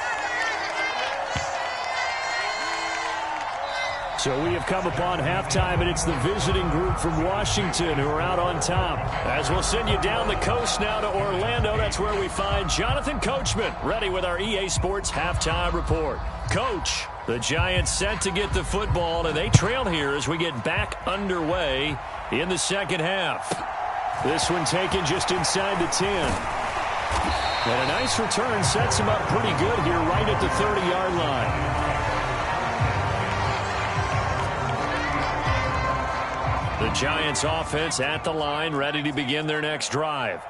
So we have come upon halftime, and it's the visiting group from Washington who are out on top. As we'll send you down the coast now to Orlando, that's where we find Jonathan Coachman, ready with our EA Sports halftime report. Coach, the Giants set to get the football, and they trail here as we get back underway in the 2nd half. This one taken just inside the 10. And a nice return sets him up pretty good here right at the 30-yard line. The Giants offense at the line, ready to begin their next drive.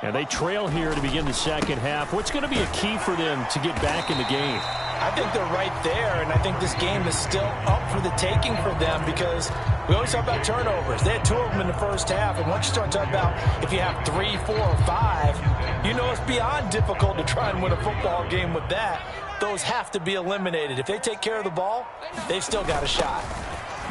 And they trail here to begin the 2nd half. What's going to be a key for them to get back in the game? I think they're right there, and I think this game is still up for the taking for them because we always talk about turnovers. They had 2 of them in the first half, and once you start talking about if you have 3, 4, or 5, you know it's beyond difficult to try and win a football game with that. Those have to be eliminated. If they take care of the ball, they've still got a shot.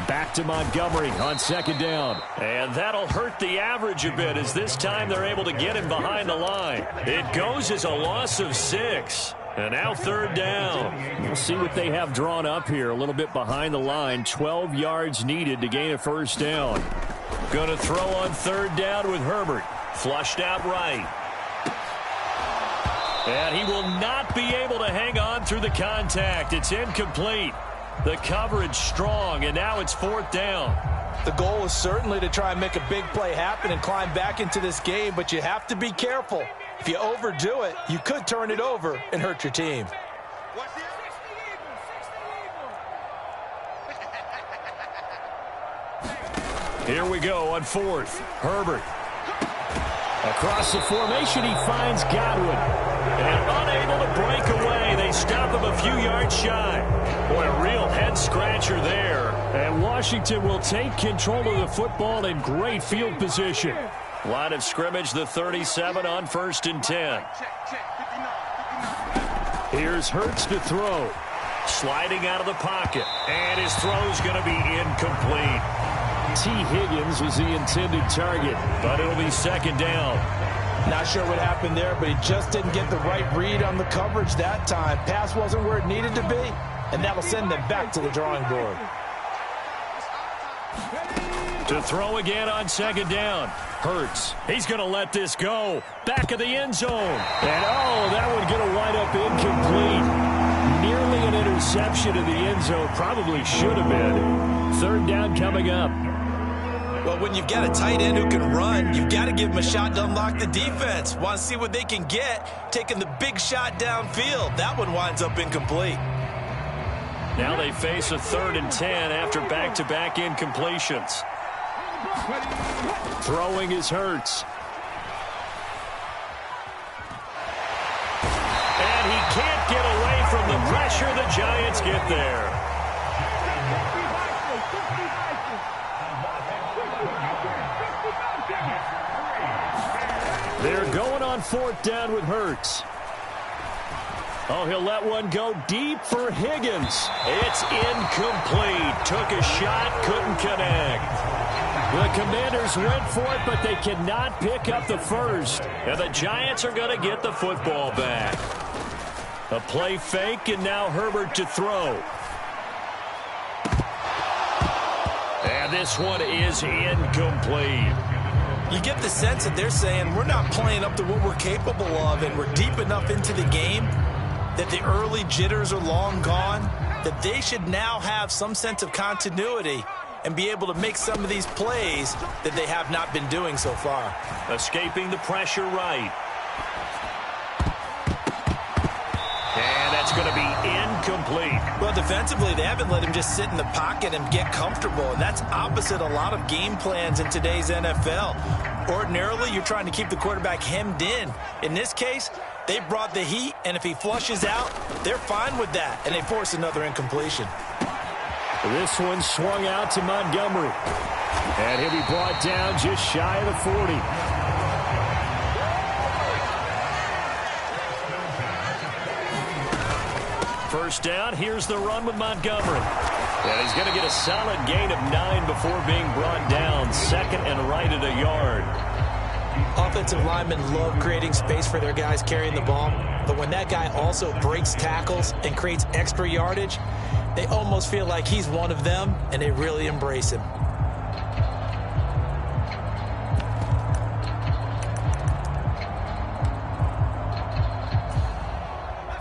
Back to Montgomery on 2nd down. And that'll hurt the average a bit as this time they're able to get him behind the line. It goes as a loss of 6. And now 3rd down. We'll see what they have drawn up here. A little bit behind the line. 12 yards needed to gain a first down. Going to throw on 3rd down with Herbert. Flushed out right. And he will not be able to hang on through the contact. It's incomplete. The coverage strong, and now it's 4th down. The goal is certainly to try and make a big play happen and climb back into this game, but you have to be careful. If you overdo it, you could turn it over and hurt your team. Here we go on 4th. Herbert. Across the formation, he finds Godwin. And unable to break away, they stop him a few yards shy. Boy, a real head-scratcher there. And Washington will take control of the football in great field position. Line of scrimmage, the 37 on 1st and 10. Here's Hurts to throw. Sliding out of the pocket. And his throw's going to be incomplete. T. Higgins was the intended target, but it'll be 2nd down. Not sure what happened there, but he just didn't get the right read on the coverage that time. Pass wasn't where it needed to be, and that'll send them back to the drawing board. To throw again on 2nd down. Hurts. He's going to let this go. Back of the end zone. And, that one's going to wind up incomplete. Nearly an interception in the end zone. Probably should have been. 3rd down coming up. Well, when you've got a tight end who can run, you've got to give him a shot to unlock the defense. Want to see what they can get, taking the big shot downfield. That one winds up incomplete. Now they face a 3rd and 10 after back-to-back incompletions. Throwing is Hurts. And he can't get away from the pressure. The Giants get there. They're going on 4th down with Hurts. He'll let one go deep for Higgins. It's incomplete. Took a shot, couldn't connect. The Commanders went for it, but they cannot pick up the first. And the Giants are going to get the football back. A play fake, and now Herbert to throw. And this one is incomplete. You get the sense that they're saying we're not playing up to what we're capable of, and we're deep enough into the game that the early jitters are long gone, that they should now have some sense of continuity and be able to make some of these plays that they have not been doing so far. Escaping the pressure right. And that's going to be incomplete. Well, defensively, they haven't let him just sit in the pocket and get comfortable, and that's opposite a lot of game plans in today's NFL. Ordinarily, you're trying to keep the quarterback hemmed in. In this case, they brought the heat, and if he flushes out, they're fine with that, and they force another incompletion. This one swung out to Montgomery. And he'll be brought down just shy of the 40. First down, here's the run with Montgomery. And he's going to get a solid gain of 9 before being brought down. 2nd and right at a yard. Offensive linemen love creating space for their guys carrying the ball. But when that guy also breaks tackles and creates extra yardage, they almost feel like he's one of them, and they really embrace him.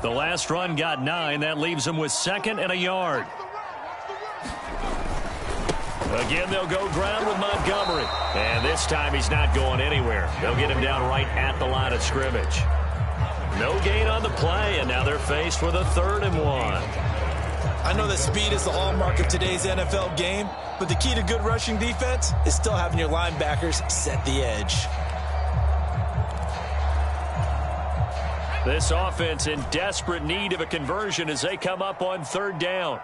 The last run got 9. That leaves him with 2nd and a yard. Again, they'll go ground with Montgomery. And this time he's not going anywhere. They'll get him down right at the line of scrimmage. No gain on the play, and now they're faced with a 3rd and 1. I know that speed is the hallmark of today's NFL game, but the key to good rushing defense is still having your linebackers set the edge. This offense in desperate need of a conversion as they come up on 3rd down.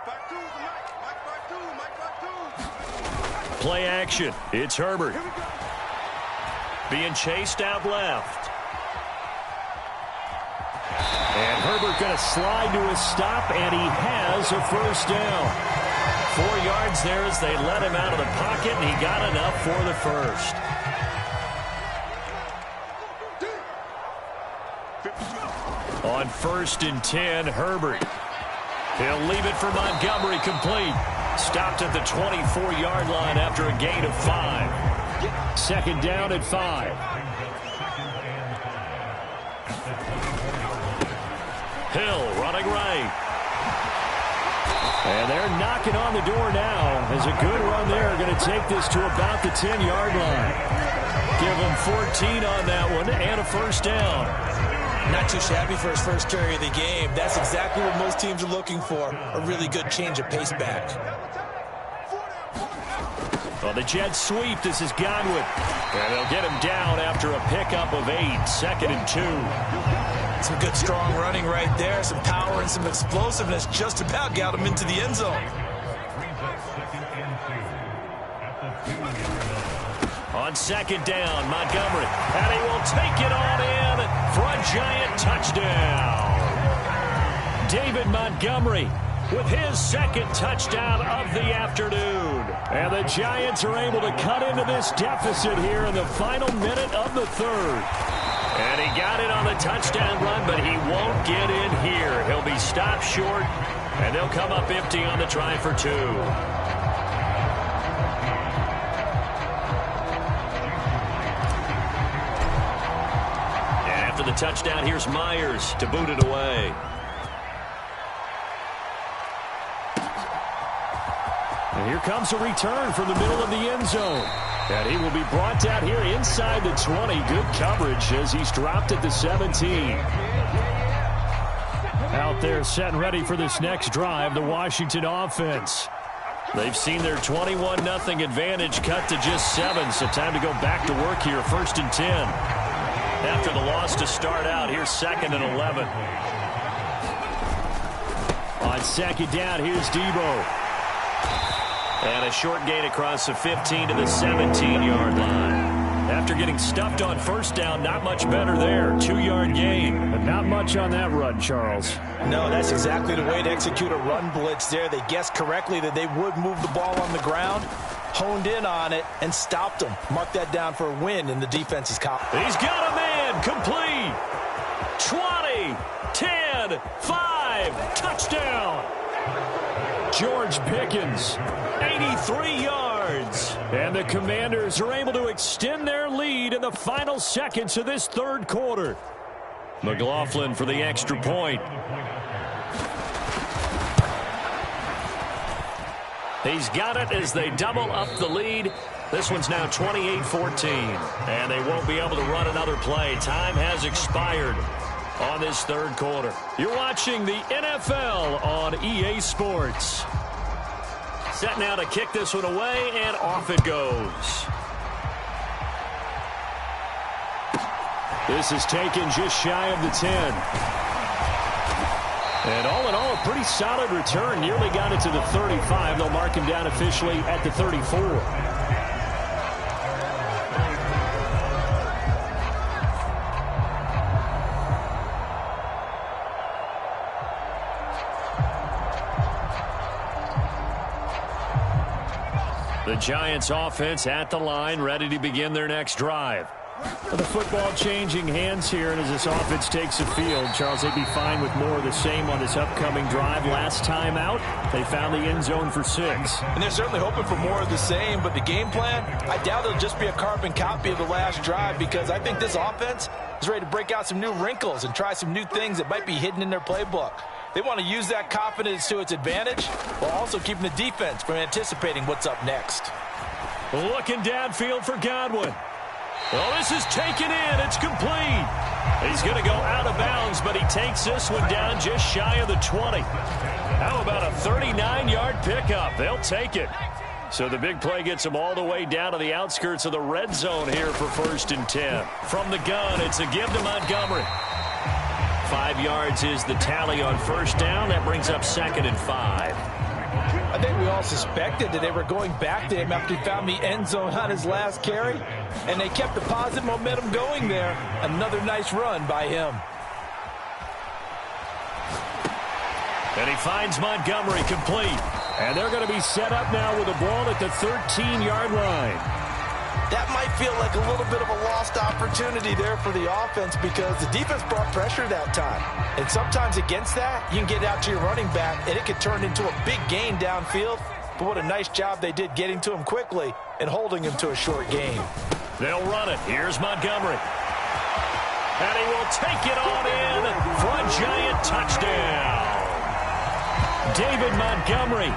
Play action. It's Herbert. Being chased out left. And Herbert going to slide to a stop, and he has a first down. 4 yards there as they let him out of the pocket, and he got enough for the first. On 1st and 10, Herbert. He'll leave it for Montgomery, complete. Stopped at the 24-yard line after a gain of 5. 2nd down at 5. Hill running right. And they're knocking on the door now as a good run there. Going to take this to about the 10-yard line. Give them 14 on that one and a first down. Not too shabby for his first carry of the game. That's exactly what most teams are looking for. A really good change of pace back. Well, the Jets sweep. This is Godwin. And they'll get him down after a pickup of 8. 2nd and 2. Some good strong running right there. Some power and some explosiveness. Just about got him into the end zone. On 2nd down, Montgomery. And he will take it on in for a giant touchdown. David Montgomery with his 2nd touchdown of the afternoon. And the Giants are able to cut into this deficit here in the final minute of the 3rd. And he got it on the touchdown run, but he won't get in here. He'll be stopped short, and they'll come up empty on the try for 2. And after the touchdown, here's Myers to boot it away. And here comes a return from the middle of the end zone. And he will be brought down here inside the 20. Good coverage as he's dropped at the 17. Out there set and ready for this next drive, the Washington offense. They've seen their 21-0 advantage cut to just 7, so time to go back to work here. 1st and 10. After the loss to start out, here's 2nd and 11. On 2nd down, here's Debo. And a short gain across the 15 to the 17-yard line. After getting stuffed on 1st down, not much better there. 2-yard gain. But not much on that run, Charles. No, that's exactly the way to execute a run blitz there. They guessed correctly that they would move the ball on the ground, honed in on it, and stopped them. Mark that down for a win in the defense's column. He's got a man. Complete. 20, 10, 5. Touchdown. George Pickens, 83 yards. And the Commanders are able to extend their lead in the final seconds of this 3rd quarter. McLaughlin for the extra point. He's got it as they double up the lead. This one's now 28-14. And they won't be able to run another play. Time has expired on this 3rd quarter. You're watching the NFL on EA Sports. Set now to kick this one away, and off it goes. This is taken just shy of the 10. And all in all, a pretty solid return. Nearly got it to the 35. They'll mark him down officially at the 34. The Giants offense at the line, ready to begin their next drive. The football changing hands here, and as this offense takes the field, Charles, they'd be fine with more of the same on this upcoming drive. Last time out, they found the end zone for 6. And they're certainly hoping for more of the same, but the game plan, I doubt it'll just be a carbon copy of the last drive, because I think this offense is ready to break out some new wrinkles and try some new things that might be hidden in their playbook. They want to use that confidence to its advantage while also keeping the defense from anticipating what's up next. Looking downfield for Godwin. Well, this is taken in. It's complete. He's going to go out of bounds, but he takes this one down just shy of the 20. How about a 39-yard pickup? They'll take it. So the big play gets him all the way down to the outskirts of the red zone here for 1st and 10. From the gun, it's a give to Montgomery. 5 yards is the tally on 1st down. That brings up 2nd and 5. I think we all suspected that they were going back to him after he found the end zone on his last carry, and they kept the positive momentum going there. Another nice run by him. And he finds Montgomery complete. And they're going to be set up now with the ball at the 13-yard line. That might feel like a little bit of a lost opportunity there for the offense because the defense brought pressure that time. And sometimes against that, you can get out to your running back, and it could turn into a big gain downfield. But what a nice job they did getting to him quickly and holding him to a short gain. They'll run it. Here's Montgomery. And he will take it on in for a Giant touchdown. David Montgomery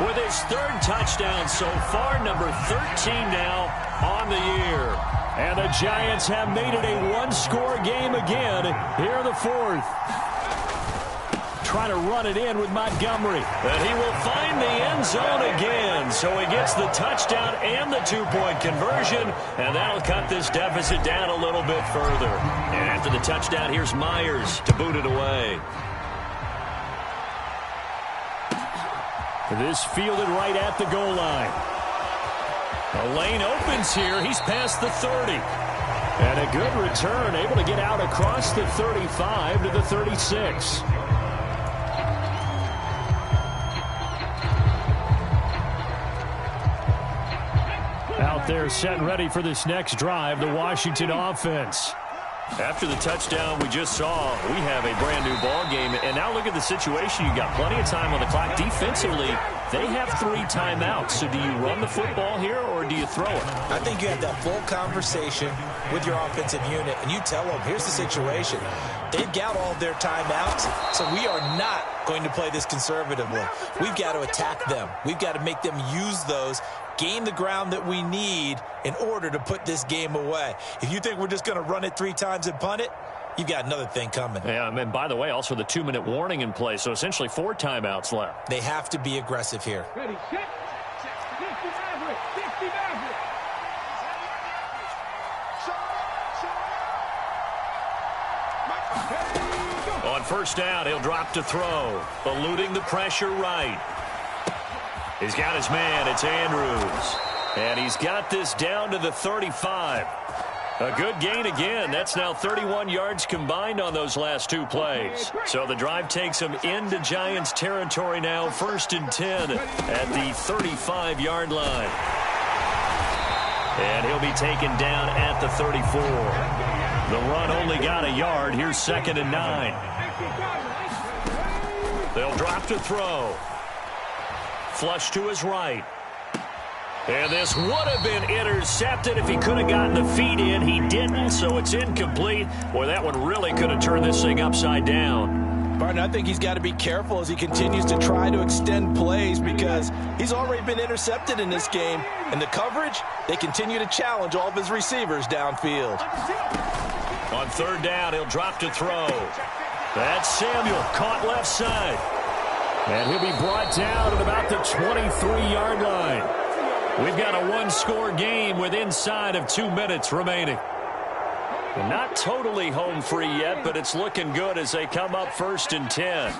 with his third touchdown so far, number 13 now on the year. And the Giants have made it a one-score game again here in the fourth. Trying to run it in with Montgomery. And he will find the end zone again. So he gets the touchdown and the two-point conversion. And that'll cut this deficit down a little bit further. And after the touchdown, here's Myers to boot it away. This fielded right at the goal line. The lane opens here. He's past the 30. And a good return, able to get out across the 35 to the 36. Out there set and ready for this next drive, the Washington offense. After the touchdown we just saw, we have a brand-new ball game. And now look at the situation. You got plenty of time on the clock. Defensively, they have 3 timeouts. So do you run the football here or do you throw it? I think you have that full conversation with your offensive unit, and you tell them, here's the situation. They've got all their timeouts, so we are not going to play this conservatively. We've got to attack them. We've got to make them use those, gain the ground that we need in order to put this game away. If you think we're just going to run it 3 times and punt it, you've got another thing coming. Yeah, and by the way, also the 2-minute warning in place, so essentially 4 timeouts left. They have to be aggressive here. Ready, set. 60 Maverick. 60 Maverick. On first down, he'll drop to throw, eluding the pressure right. He's got his man. It's Andrews. And he's got this down to the 35. A good gain again. That's now 31 yards combined on those last 2 plays. So the drive takes him into Giants territory now. 1st and 10 at the 35-yard line. And he'll be taken down at the 34. The run only got a yard. Here's 2nd and 9. They'll drop to throw. Flush to his right. And this would have been intercepted if he could have gotten the feet in. He didn't, so it's incomplete. Boy, that one really could have turned this thing upside down. Barton, I think he's got to be careful as he continues to try to extend plays because he's already been intercepted in this game. And the coverage, they continue to challenge all of his receivers downfield. On 3rd down, he'll drop to throw. That's Samuel, caught left side. And he'll be brought down at about the 23-yard line. We've got a one-score game with inside of 2 minutes remaining. Not totally home free yet, but it's looking good as they come up 1st and 10.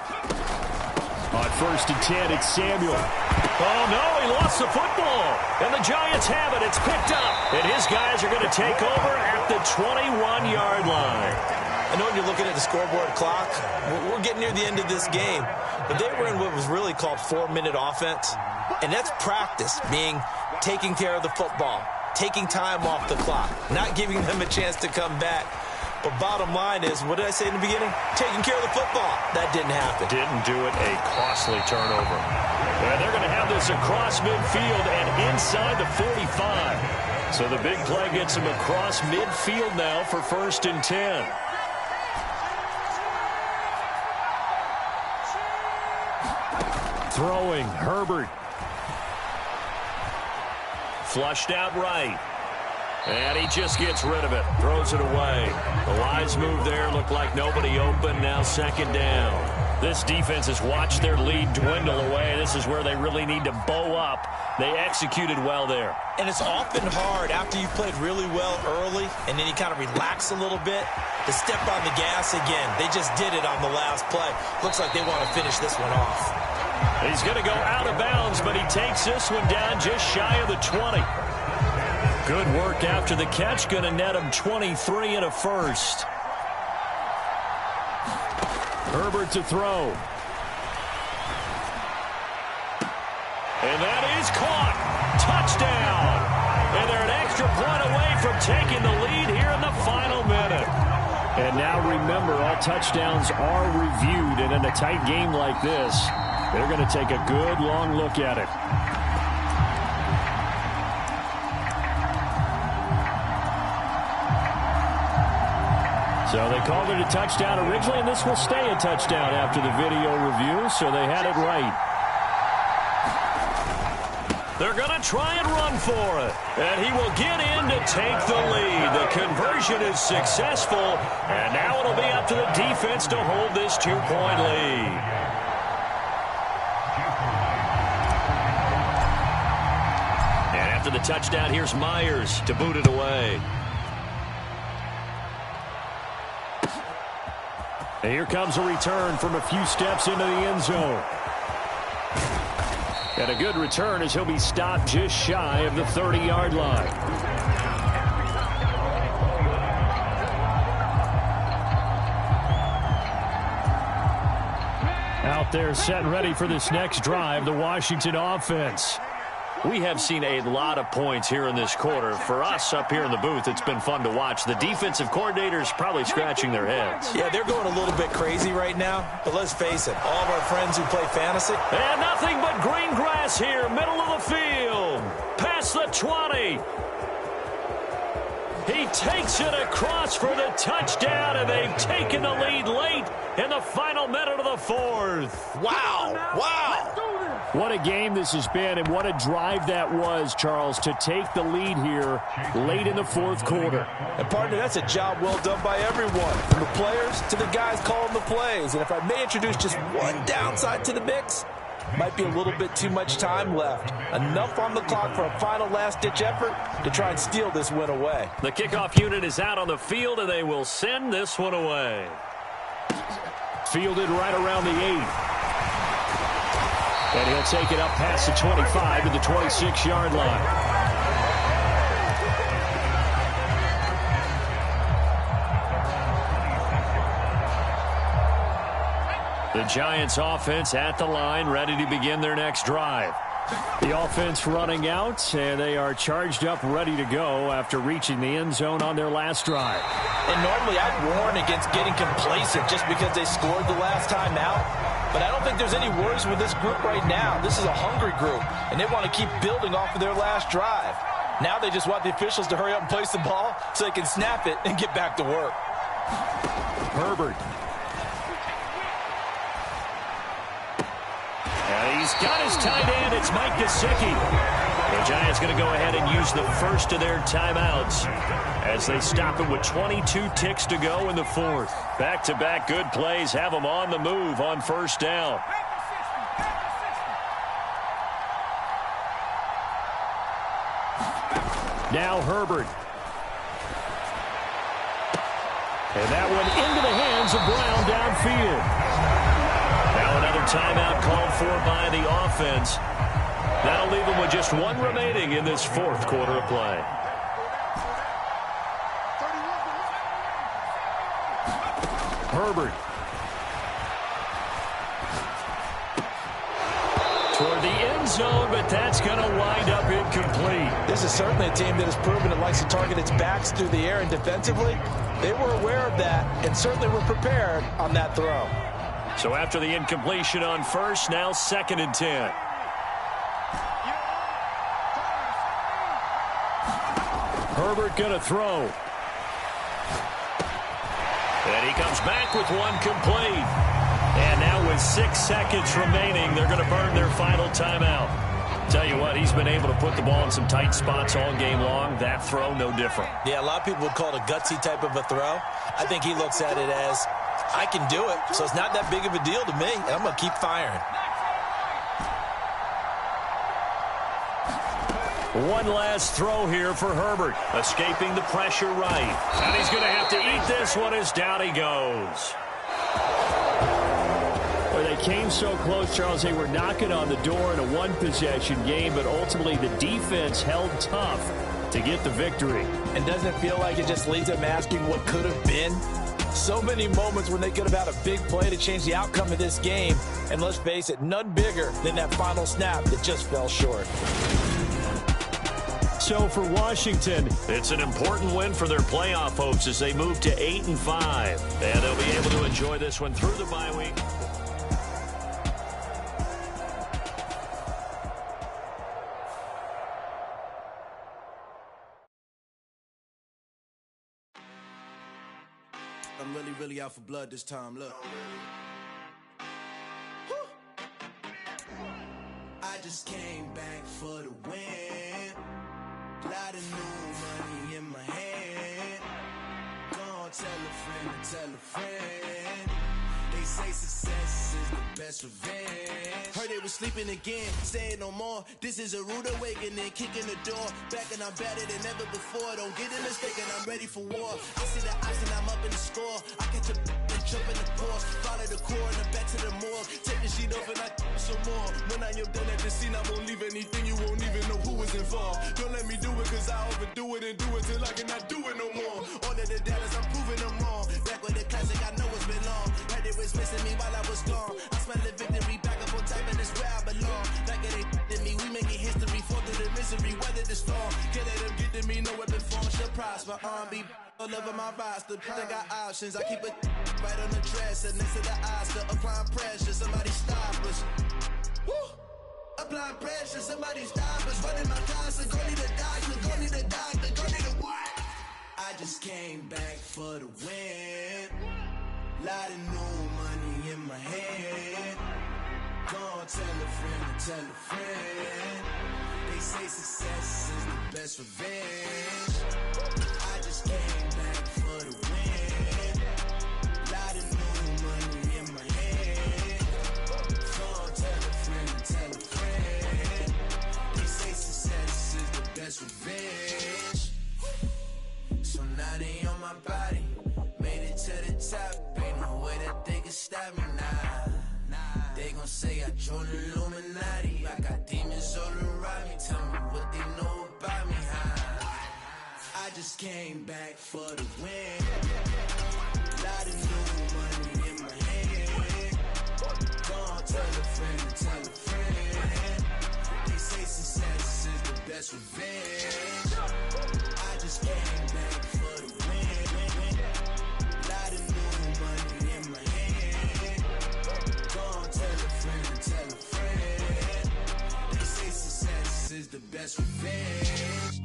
On 1st and 10, it's Samuel. Oh, no, he lost the football. And the Giants have it. It's picked up. And his guys are going to take over at the 21-yard line. I know when you're looking at the scoreboard clock, we're getting near the end of this game. But they were in what was really called 4-minute offense. And that's practice, being taking care of the football, taking time off the clock, not giving them a chance to come back. But bottom line is, what did I say in the beginning? Taking care of the football. That didn't happen. Didn't do it. A costly turnover. And they're going to have this across midfield and inside the 45. So the big play gets him across midfield now for 1st and 10. Throwing, Herbert. Flushed out right. And he just gets rid of it. Throws it away. The wise move there. Looked like nobody open. Now 2nd down. This defense has watched their lead dwindle away. This is where they really need to bow up. They executed well there. And it's often hard after you've played really well early and then you kind of relax a little bit to step on the gas again. They just did it on the last play. Looks like they want to finish this one off. He's going to go out of bounds, but he takes this one down just shy of the 20. Good work after the catch. Going to net him 23 and a first. Herbert to throw. And that is caught. Touchdown. And they're an extra point away from taking the lead here in the final minute. And now remember, all touchdowns are reviewed. And in a tight game like this, they're going to take a good long look at it. So they called it a touchdown originally, and this will stay a touchdown after the video review, so they had it right. They're going to try and run for it, and he will get in to take the lead. The conversion is successful, and now it'll be up to the defense to hold this 2-point lead. And after the touchdown, here's Myers to boot it away. And here comes a return from a few steps into the end zone. And a good return as he'll be stopped just shy of the 30-yard line. Out there set and ready for this next drive, the Washington offense. We have seen a lot of points here in this quarter. For us up here in the booth, it's been fun to watch. The defensive coordinators probably scratching their heads. Yeah, they're going a little bit crazy right now. But let's face it, all of our friends who play fantasy. And nothing but green grass here, middle of the field. Past the 20. He takes it across for the touchdown, and they've taken the lead late in the final minute of the fourth. Wow, wow. What a game this has been, and what a drive that was, Charles, to take the lead here late in the fourth quarter. And, partner, that's a job well done by everyone, from the players to the guys calling the plays. And if I may introduce just one downside to the mix, might be a little bit too much time left. Enough on the clock for a final last-ditch effort to try and steal this win away. The kickoff unit is out on the field, and they will send this one away. Fielded right around the 8. And he'll take it up past the 25 to the 26-yard line. The Giants offense at the line, ready to begin their next drive. The offense running out, and they are charged up, ready to go after reaching the end zone on their last drive. And normally I'd warn against getting complacent just because they scored the last time out. But I don't think there's any worries with this group right now. This is a hungry group, and they want to keep building off of their last drive. Now they just want the officials to hurry up and place the ball so they can snap it and get back to work. Herbert. And he's got his tight end. It's Mike Gesicki. The Giants going to go ahead and use the first of their timeouts as they stop it with 22 ticks to go in the fourth. Back-to-back good plays have them on the move on first down. Now Herbert. And that one into the hands of Brown downfield. Now another timeout called for by the offense. That'll leave them with just one remaining in this fourth quarter of play. Herbert. Toward the end zone, but that's going to wind up incomplete. This is certainly a team that has proven it likes to target its backs through the air, and defensively, they were aware of that and certainly were prepared on that throw. So after the incompletion on first, now 2nd and 10. Herbert going to throw. And he comes back with one complete. And now with 6 seconds remaining, they're going to burn their final timeout. Tell you what, he's been able to put the ball in some tight spots all game long. That throw, no different. Yeah, a lot of people would call it a gutsy type of a throw. I think he looks at it as, I can do it, so it's not that big of a deal to me, and I'm going to keep firing. One last throw here for Herbert. Escaping the pressure right. And he's going to have to eat this one as down he goes. Well, they came so close, Charles. They were knocking on the door in a one-possession game, but ultimately the defense held tough to get the victory. And doesn't it feel like it just leaves them asking what could have been? So many moments when they could have had a big play to change the outcome of this game. And let's face it, none bigger than that final snap that just fell short. So for Washington, it's an important win for their playoff hopes as they move to 8-5. And they'll be able to enjoy this one through the bye week. The I'm really out for blood this time, look. I just came back for the win. Lot of new money in my hand. Gonna tell a friend. They say success is the best revenge. Heard they was sleeping again, saying no more. This is a rude awakening, kicking the door. Back and I'm better than ever before. Don't get it mistaken, I'm ready for war. I see the ice and I'm up in the score. I catch a and jump in the course. Follow the core and then back to the morgue. Take the sheet off and I some more. When I am done at the scene, I won't leave anything. You won't even know who was involved. Don't let me do it cause I overdo it and do it till I cannot do it no more. All of the doubters, I'm proving them wrong. Back with the classic, I know it's been long. Heard it was missing me while I was gone. I smell the victory back up on top and it's where I belong. Like it ain't to me, we making history. Fall through the misery, weather the storm. Can't let them get to me, no weapon form shall prosper. Be all over my roster, they got options. I keep it right on the dresser, next to the Oscar. Applying pressure, somebody stop us. Woo! Applying pressure, somebody stop us. Running my closet, go need a doctor, go need a what? I just came back for the win. Lot of new money in my hand. Gonna tell a friend. They say success is the best revenge. I just came back for the win. Lot of new money in my hand. Gonna tell a friend. They say success is the best revenge. So now they on my body. Made it to the top. Ain't no way that they can stop me now. They gon' say I joined the Illuminati. I got demons all around me. Tell me what they know about me, huh? I just came back for the win. Lot of new money in my hand. Gonna tell a friend. They say success is the best revenge. I just came back for the win. Lot of new money in my hand. Gonna tell a friend. They say success is the best revenge.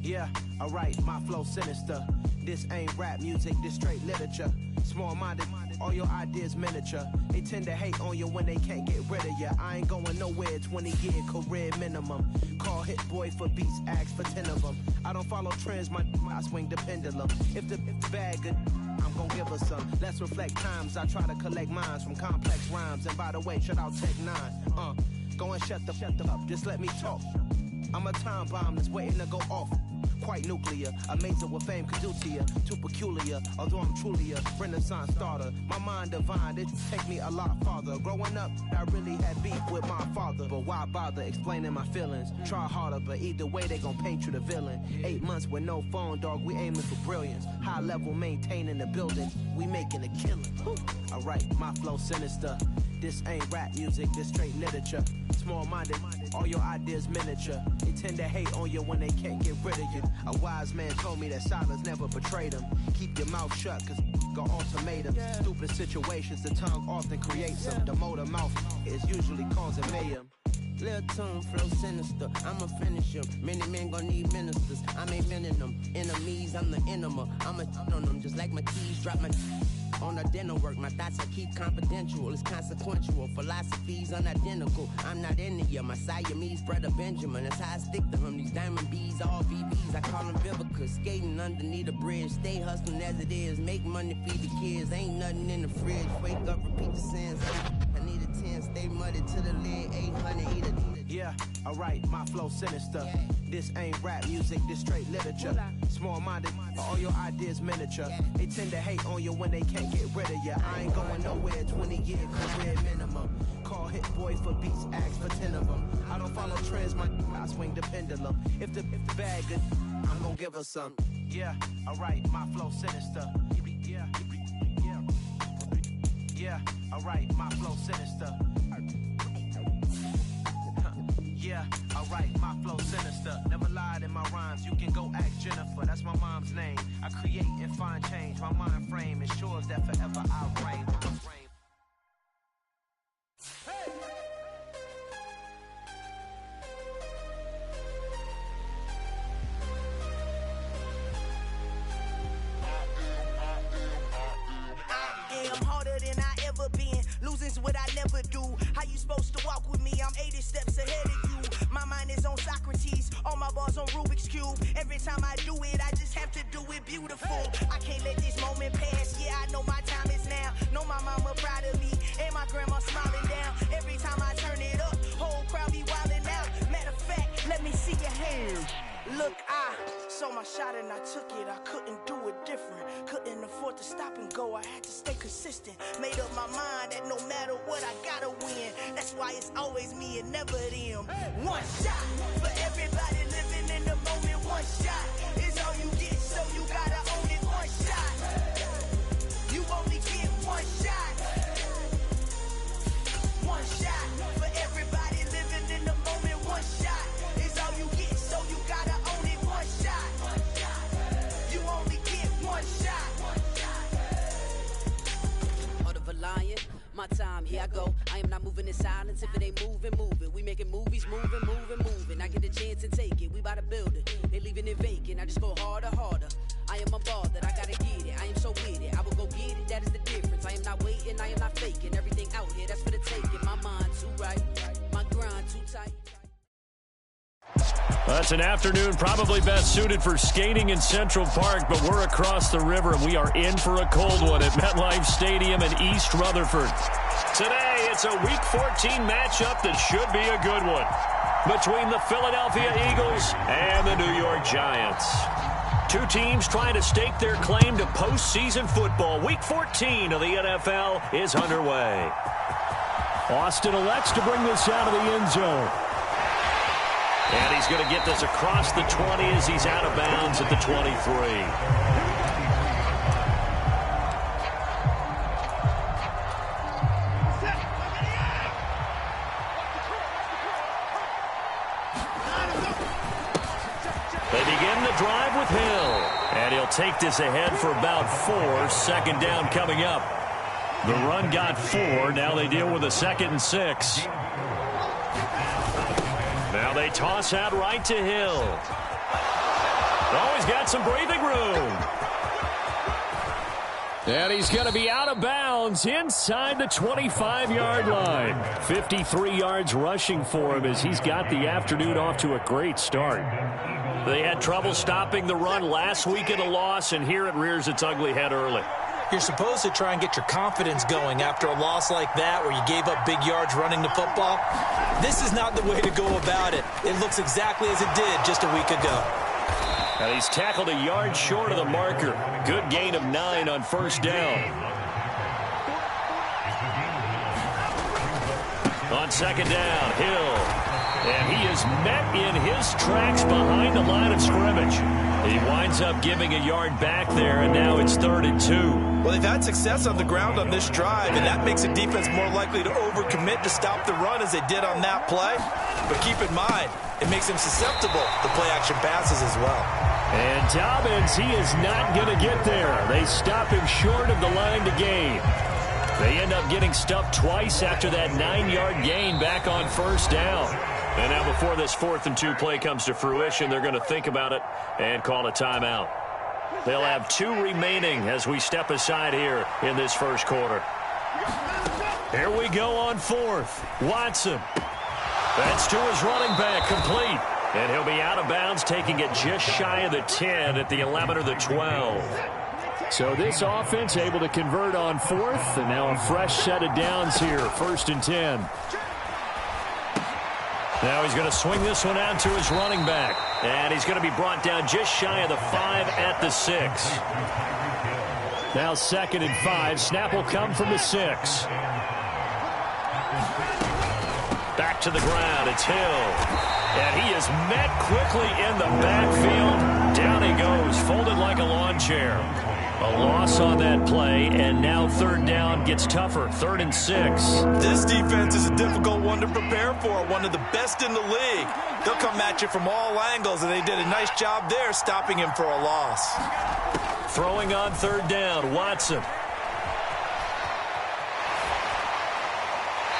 Yeah, alright, my flow sinister. This ain't rap music, this straight literature. Small-minded, all your ideas miniature. They tend to hate on you when they can't get rid of you. I ain't going nowhere, 20-year career minimum. Call Hit Boy for beats, ask for 10 of them. I don't follow trends, I swing the pendulum. If the bag good, I'm gon' give her some. Let's reflect times, I try to collect minds from complex rhymes. And by the way, shout out Tech 9. Go and shut the up, just let me talk. I'm a time bomb that's waiting to go off. Quite nuclear, amazing what fame could do to you. Too peculiar, although I'm truly a renaissance starter. My mind divine, it take me a lot farther. Growing up, I really had beef with my father. But why bother explaining my feelings? Try harder, but either way they gon' paint you the villain. 8 months with no phone, dog, we aiming for brilliance. High level maintaining the building, we making a killing. Alright, my flow sinister. This ain't rap music, this straight literature. Small-minded, all your ideas miniature. They tend to hate on you when they can't get rid of you. A wise man told me that silence never betrayed him. Keep your mouth shut, cause got ultimatums. Stupid situations, the tongue often creates them. The motor mouth is usually causing mayhem. Lil' tune, flow sinister, I'ma finish him. Many men gon' need ministers, I'm inventing them. Enemies, I'm the enema, I'ma on them. Just like my keys, drop my on the dental work. My thoughts I keep confidential, it's consequential. Philosophies unidentical, I'm not into you. My Siamese brother Benjamin, that's how I stick to him. These diamond bees, all BBs, I call them Vivica. Skating underneath a bridge, stay hustling as it is. Make money, feed the kids, ain't nothing in the fridge. Wake up, repeat the sins. I need a 10, stay muddy to the lid, 800, eat it. Yeah, alright, my flow sinister. This ain't rap music, this straight literature. Small-minded, all your ideas miniature. They tend to hate on you when they can't get rid of you. I ain't going nowhere, 20-year career minimum. Call Hit Boy for beats, ask for 10 of them. I don't follow trends, I swing the pendulum. If the bag good, I'm gon' give her some. Yeah, alright, my flow sinister. Yeah, alright, my flow sinister. Yeah, alright, my flow sinister. Never lied in my rhymes, you can go ask Jennifer. That's my mom's name. I create and find change. My mind frame ensures that forever I reign. you. How you supposed to walk with me? I'm 80 steps ahead of you. My mind is on Socrates, all my bars on Rubik's Cube. Every time I do it, I just have to do it beautiful. I can't let this moment pass. Yeah, I know my time is now. Know my mama proud of me, and my grandma smiling down. Every time I turn it up, whole crowd be wildin' out. Matter of fact, let me see your hands. Look, I saw my shot and I took it. I couldn't do it different. Couldn't afford to stop and go. I had to stay consistent. Made up my mind that no matter what, I gotta win. That's why it's always me and never them. One shot for everybody living in the moment. One shot is all you get, so you gotta own it. One shot. You only get one shot. One shot for everybody living in the moment. One shot is all you get, so you gotta own it. One shot. You only get one shot. Heart of a lion, my time, here I go. I am not moving in silence. If it ain't moving, move it. We making movies, moving, moving, moving. I get a chance and take it. We bout to build it. They leaving it vacant. I just go harder, harder. I am a ball that I gotta get it. I am so with it. I will go get it. That is the difference. I am not waiting. I am not faking. Everything out here, that's for the taking. My mind too right. My grind too tight. That's an afternoon probably best suited for skating in Central Park, but we're across the river and we are in for a cold one at MetLife Stadium in East Rutherford. Today, it's a Week 14 matchup that should be a good one between the Philadelphia Eagles and the New York Giants. Two teams trying to stake their claim to postseason football. Week 14 of the NFL is underway. Austin elects to bring this out of the end zone. And he's going to get this across the 20 as he's out of bounds at the 23. They begin the drive with Hill. And he'll take this ahead for about 4. Second down coming up. The run got 4. Now they deal with a 2nd and 6. Now they toss out right to Hill. Oh, he's got some breathing room. And he's going to be out of bounds inside the 25-yard line. 53 yards rushing for him as he's got the afternoon off to a great start. They had trouble stopping the run last week in a loss, and here it rears its ugly head early. You're supposed to try and get your confidence going after a loss like that where you gave up big yards running the football. This is not the way to go about it. It looks exactly as it did just a week ago. And he's tackled a yard short of the marker. Good gain of 9 on first down. On second down, Hill. And he is met in his tracks behind the line of scrimmage. He winds up giving a yard back there, and now it's 3rd and 2. Well, they've had success on the ground on this drive, and that makes a defense more likely to overcommit to stop the run as they did on that play. But keep in mind, it makes them susceptible to play-action passes as well. And Dobbins, he is not going to get there. They stop him short of the line to gain. They end up getting stuffed twice after that 9-yard gain back on first down. And now before this 4th and 2 play comes to fruition, they're going to think about it and call a timeout. They'll have 2 remaining as we step aside here in this first quarter. Here we go on 4th. Watson. That's to his running back, complete. And he'll be out of bounds, taking it just shy of the 10 at the 11 or the 12. So this offense able to convert on 4th, and now a fresh set of downs here, 1st and 10. Now he's going to swing this one out to his running back. And he's going to be brought down just shy of the 5 at the 6. Now 2nd and 5. Snap will come from the 6. Back to the ground. It's Hill. And he is met quickly in the backfield. Down he goes, folded like a lawn chair. A loss on that play, and now 3rd down gets tougher. 3rd and 6. This defense is a difficult one to prepare for, one of the best in the league. They'll come at you from all angles, and they did a nice job there stopping him for a loss. Throwing on 3rd down, Watson.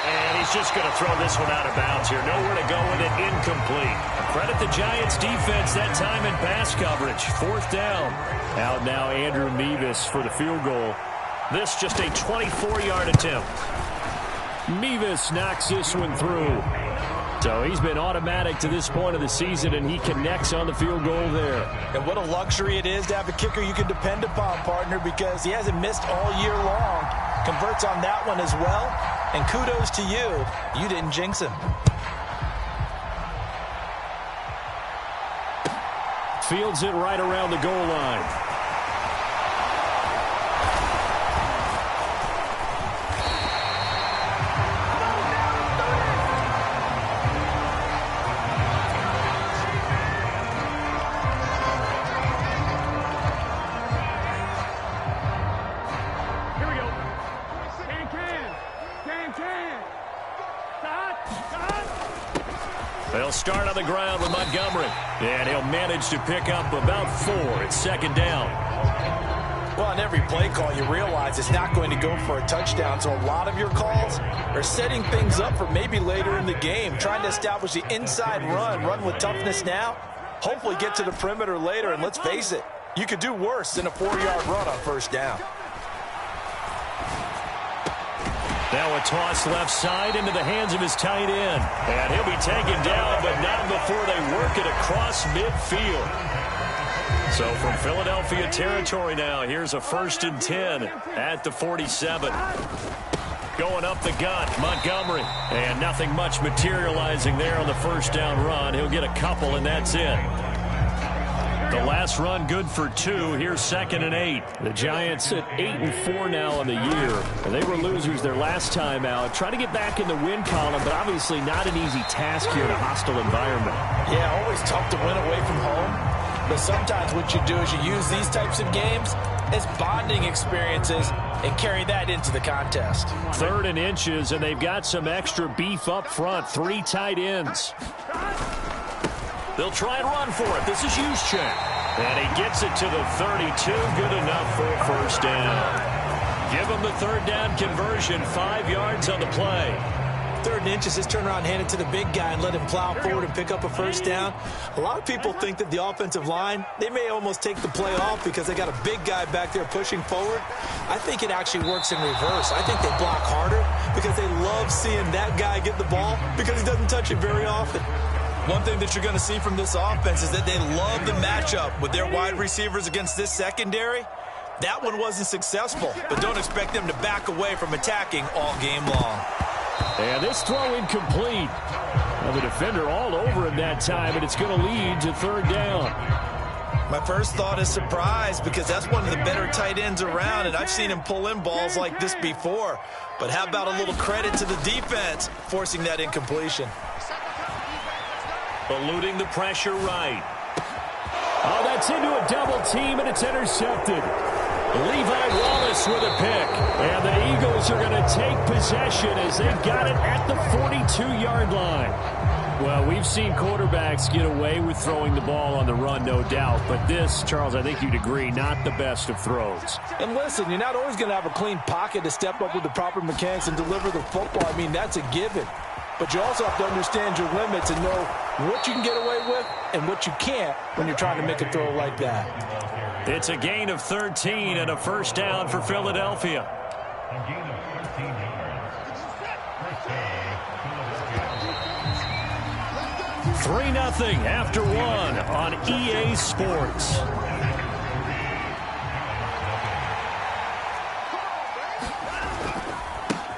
And he's just going to throw this one out of bounds here. Nowhere to go with it, incomplete. Credit the Giants defense that time in pass coverage. 4th down. Out now Andrew Mevis for the field goal. This just a 24-yard attempt. Mevis knocks this one through. So he's been automatic to this point of the season, and he connects on the field goal there. And what a luxury it is to have a kicker you can depend upon, partner, because he hasn't missed all year long. Converts on that one as well. And kudos to you. You didn't jinx him. Fields it right around the goal line. They'll start on the ground with Montgomery, and he'll manage to pick up about 4. It's second down. Well, on every play call, you realize it's not going to go for a touchdown, so a lot of your calls are setting things up for maybe later in the game, trying to establish the inside run with toughness now, hopefully get to the perimeter later, and let's face it, you could do worse than a 4-yard run on first down. Now a toss left side into the hands of his tight end. And he'll be taken down, but not before they work it across midfield. So from Philadelphia territory now, here's a 1st and 10 at the 47. Going up the gut, Montgomery. And nothing much materializing there on the first down run. He'll get a couple, and that's it. The last run good for 2. Here's 2nd and 8. The Giants at 8-4 now on the year. And they were losers their last time out. Trying to get back in the win column, but obviously not an easy task here in a hostile environment. Yeah, always tough to win away from home. But sometimes what you do is you use these types of games as bonding experiences and carry that into the contest. 3rd and inches, and they've got some extra beef up front. 3 tight ends. They'll try and run for it. This is Juszczyk. And he gets it to the 32. Good enough for a first down. Give him the 3rd down conversion. 5 yards on the play. 3rd and inches, just turn around, hand it to the big guy, and let him plow forward and pick up a first down. A lot of people think that the offensive line, they may almost take the play off because they got a big guy back there pushing forward. I think it actually works in reverse. I think they block harder because they love seeing that guy get the ball because he doesn't touch it very often. One thing that you're going to see from this offense is that they love the matchup with their wide receivers against this secondary. That one wasn't successful, but don't expect them to back away from attacking all game long. And this throw incomplete. Well, the defender all over him that time, and it's going to lead to 3rd down. My first thought is surprise because that's one of the better tight ends around, and I've seen him pull in balls like this before. But how about a little credit to the defense forcing that incompletion? Eluding the pressure right. Oh, that's into a double team, and it's intercepted. Levi Wallace with a pick. And the Eagles are going to take possession as they've got it at the 42-yard line. Well, we've seen quarterbacks get away with throwing the ball on the run, no doubt. But this, Charles, I think you'd agree, not the best of throws. And listen, you're not always going to have a clean pocket to step up with the proper mechanics and deliver the football. I mean, that's a given. But you also have to understand your limits and know what you can get away with and what you can't when you're trying to make a throw like that. It's a gain of 13 and a first down for Philadelphia. 3-0 after 1 on EA Sports.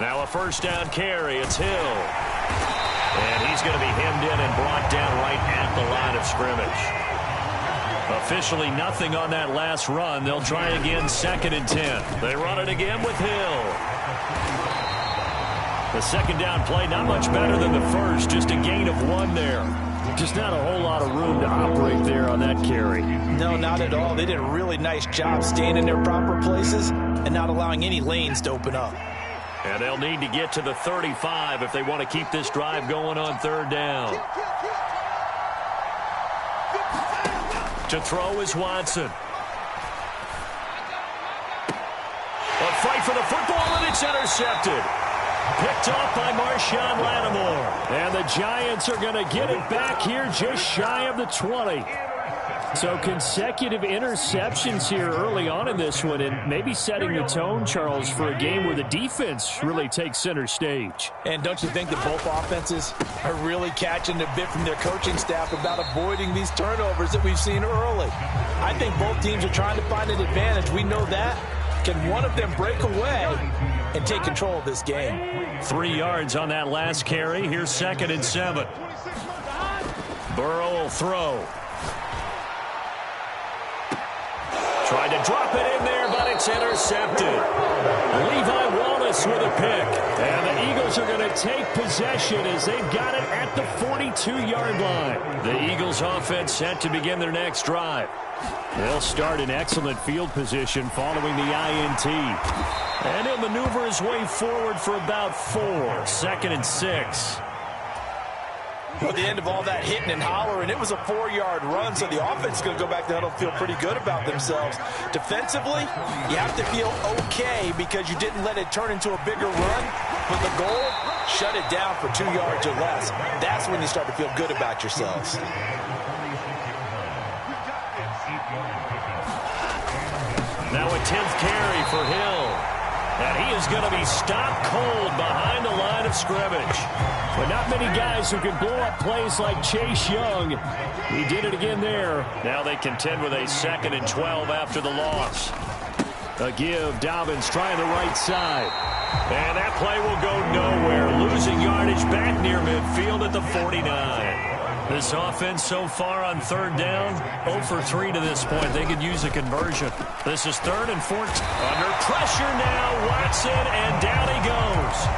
Now a first down carry. It's Hill. And he's going to be hemmed in and brought down right at the line of scrimmage. Officially nothing on that last run. They'll try again, 2nd and 10. They run it again with Hill. The second down play, not much better than the first. Just a gain of 1 there. Just not a whole lot of room to operate there on that carry. No, not at all. They did a really nice job staying in their proper places and not allowing any lanes to open up. And they'll need to get to the 35 if they want to keep this drive going on 3rd down. To throw is Watson. A fight for the football, and it's intercepted. Picked off by Marshawn Lattimore. And the Giants are going to get it back here just shy of the 20. So consecutive interceptions here early on in this one, and maybe setting the tone, Charles, for a game where the defense really takes center stage. And don't you think that both offenses are really catching a bit from their coaching staff about avoiding these turnovers that we've seen early? I think both teams are trying to find an advantage. We know that. Can one of them break away and take control of this game? 3 yards on that last carry. Here's 2nd and 7. Burrow will throw. Tried to drop it in there, but it's intercepted. Levi Wallace with a pick. And the Eagles are going to take possession as they've got it at the 42-yard line. The Eagles offense set to begin their next drive. They'll start in excellent field position following the INT. And he'll maneuver his way forward for about 4. 2nd and 6. At the end of all that hitting and hollering, it was a 4-yard run, so the offense is going to go back to huddle and feel pretty good about themselves. Defensively, you have to feel okay because you didn't let it turn into a bigger run, but the goal, shut it down for 2 yards or less. That's when you start to feel good about yourselves. Now a 10th carry for Hill. And he is going to be stopped cold behind the line of scrimmage. But not many guys who can blow up plays like Chase Young. He did it again there. Now they contend with a 2nd and 12 after the loss. A give, Dobbins trying the right side. And that play will go nowhere. Losing yardage back near midfield at the 49. This offense so far on 3rd down, 0 for 3 to this point. They could use a conversion. This is 3rd and 14. Under pressure now, Watson, and down he goes.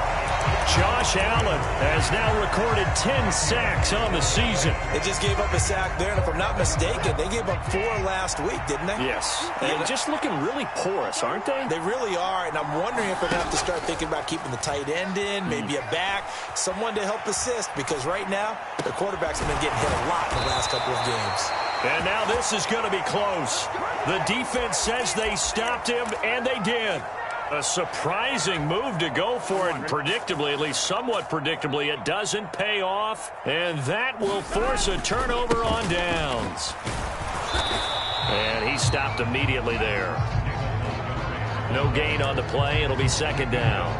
Josh Allen has now recorded 10 sacks on the season. They just gave up a sack there, and if I'm not mistaken, they gave up 4 last week, didn't they? Yes. And just looking really porous, aren't they? They really are, and I'm wondering if they're going to have to start thinking about keeping the tight end in, maybe a back, someone to help assist, because right now, their quarterbacks have been getting hit a lot in the last couple of games. And now this is going to be close. The defense says they stopped him, and they did. A surprising move to go for it, and predictably, at least somewhat predictably, it doesn't pay off, and that will force a turnover on downs. And he stopped immediately there. No gain on the play. It'll be 2nd down.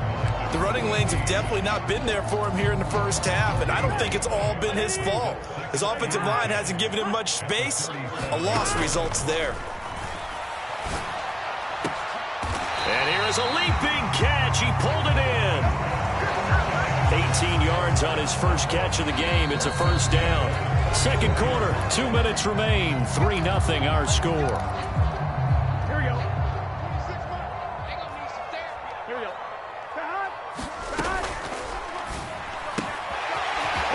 The running lanes have definitely not been there for him here in the first half, and I don't think it's all been his fault. His offensive line hasn't given him much space. A loss results there. And here's a leaping catch. He pulled it in. 18 yards on his first catch of the game. It's a 1st down. 2nd quarter, 2 minutes remain. 3-0 our score. Here we go. Here we go.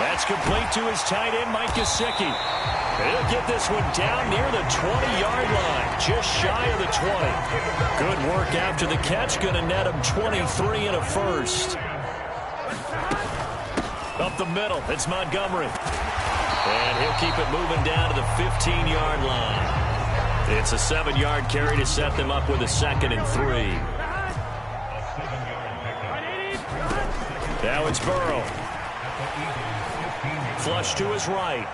That's complete to his tight end, Mike Gesicki. He'll get this one down near the 20-yard line, just shy of the 20. Good work after the catch, going to net him 23 and a 1st. Up the middle, it's Montgomery. And he'll keep it moving down to the 15-yard line. It's a 7-yard carry to set them up with a 2nd and 3. Now it's Burrow. Flush to his right.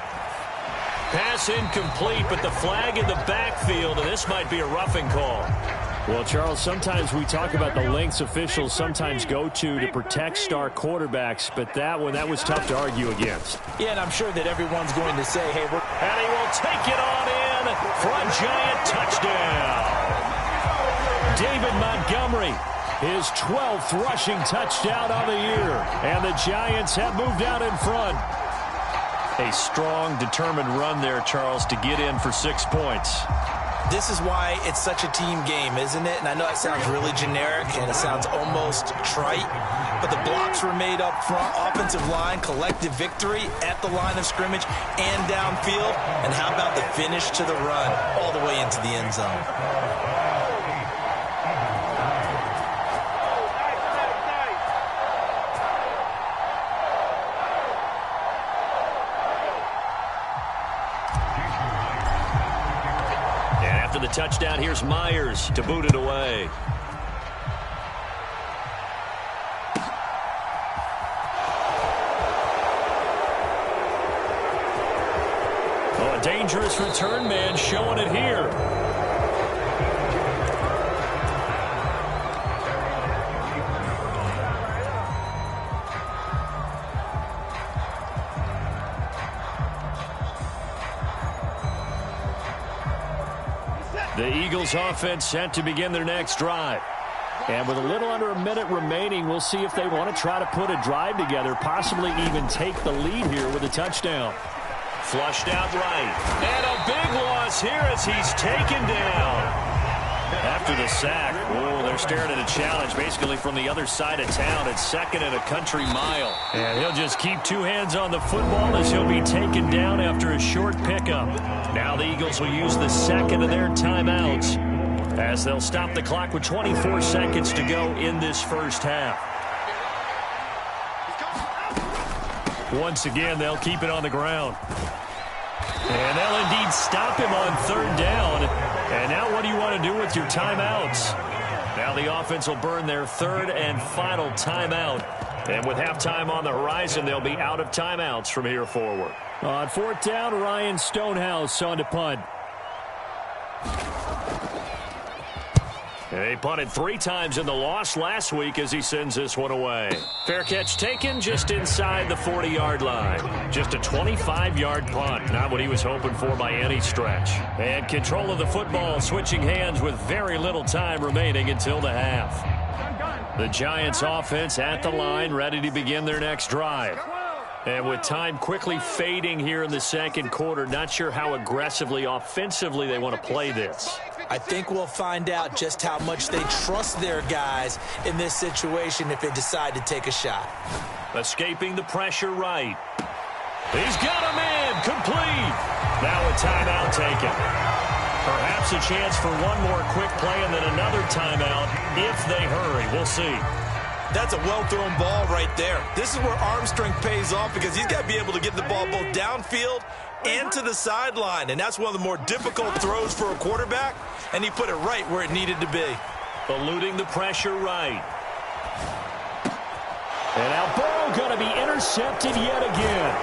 Pass incomplete, but the flag in the backfield, and this might be a roughing call. Well, Charles, sometimes we talk about the lengths officials sometimes go to protect star quarterbacks, but that one, that was tough to argue against. Yeah, and I'm sure that everyone's going to say, hey, and he will take it on in for a giant touchdown. David Montgomery, his 12th rushing touchdown of the year, and the Giants have moved out in front. A strong, determined run there, Charles, to get in for 6 points. This is why it's such a team game, isn't it? And I know it sounds really generic and it sounds almost trite, but the blocks were made up front, offensive line, collective victory at the line of scrimmage and downfield. And how about the finish to the run all the way into the end zone? The touchdown, here's Myers to boot it away. Oh, and dangerous return man showing it here. The Eagles offense set to begin their next drive. And with a little under a minute remaining, we'll see if they want to try to put a drive together, possibly even take the lead here with a touchdown. Flushed out right. And a big loss here as he's taken down. After the sack, they're staring at a challenge basically from the other side of town. It's second and a country mile. And he'll just keep two hands on the football as he'll be taken down after a short pickup. Now the Eagles will use the second of their timeouts as they'll stop the clock with 24 seconds to go in this first half. Once again, they'll keep it on the ground. And they'll indeed stop him on third down. And now what do you want to do with your timeouts? Now the offense will burn their third and final timeout. And with halftime on the horizon, they'll be out of timeouts from here forward. On fourth down, Ryan Stonehouse on to punt. They punted 3 times in the loss last week as he sends this one away. Fair catch taken just inside the 40-yard line. Just a 25-yard punt. Not what he was hoping for by any stretch. And control of the football switching hands with very little time remaining until the half. The Giants offense at the line ready to begin their next drive. And with time quickly fading here in the second quarter, not sure how aggressively, offensively they want to play this. I think we'll find out just how much they trust their guys in this situation if they decide to take a shot. Escaping the pressure right. He's got him in. Complete. Now a timeout taken. Perhaps a chance for one more quick play and then another timeout if they hurry. We'll see. That's a well-thrown ball right there. This is where arm strength pays off because he's got to be able to get the ball both downfield and to the sideline. And that's one of the more difficult throws for a quarterback. And he put it right where it needed to be. Eluding the pressure right. And now Burrow going to be intercepted yet again.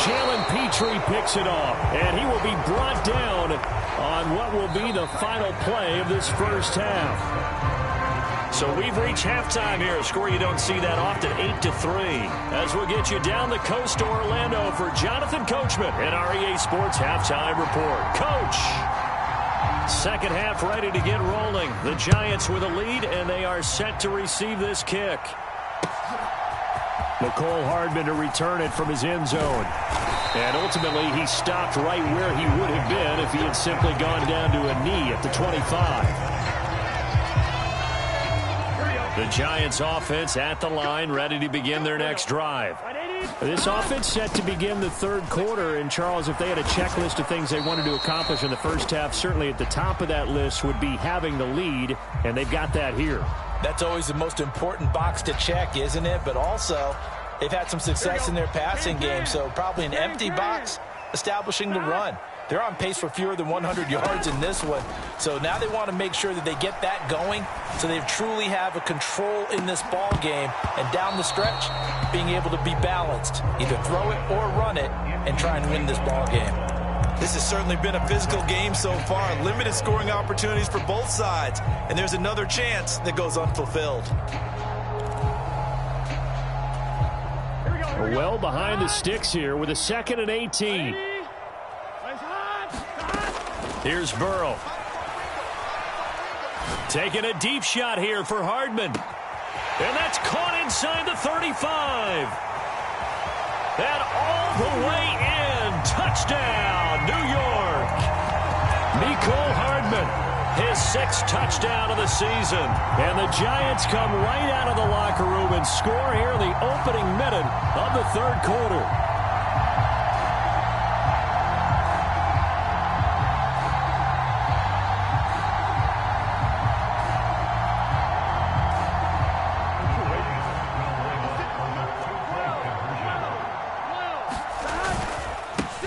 Jalen Petrie picks it off. And he will be brought down on what will be the final play of this first half. So we've reached halftime here. A score you don't see that often, 8-3. As we'll get you down the coast to Orlando for Jonathan Coachman in our EA Sports Halftime Report. Coach! Second half ready to get rolling. The Giants with a lead, and they are set to receive this kick. Mecole Hardman to return it from his end zone. And ultimately, he stopped right where he would have been if he had simply gone down to a knee at the 25. The Giants offense at the line, ready to begin their next drive. This offense set to begin the third quarter. And, Charles, if they had a checklist of things they wanted to accomplish in the first half, certainly at the top of that list would be having the lead, and they've got that here. That's always the most important box to check, isn't it? But also, they've had some success in their passing game, so probably an empty box establishing the run. They're on pace for fewer than 100 yards in this one. So now they want to make sure that they get that going so they truly have a control in this ball game. And down the stretch, being able to be balanced. Either throw it or run it and try and win this ball game. This has certainly been a physical game so far. Limited scoring opportunities for both sides. And there's another chance that goes unfulfilled. Well behind the sticks here with a 2nd and 18. Here's Burrow. Taking a deep shot here for Hardman. And that's caught inside the 35. And all the way in. Touchdown, New York. Mecole Hardman, his 6th touchdown of the season. And the Giants come right out of the locker room and score here in the opening minute of the third quarter.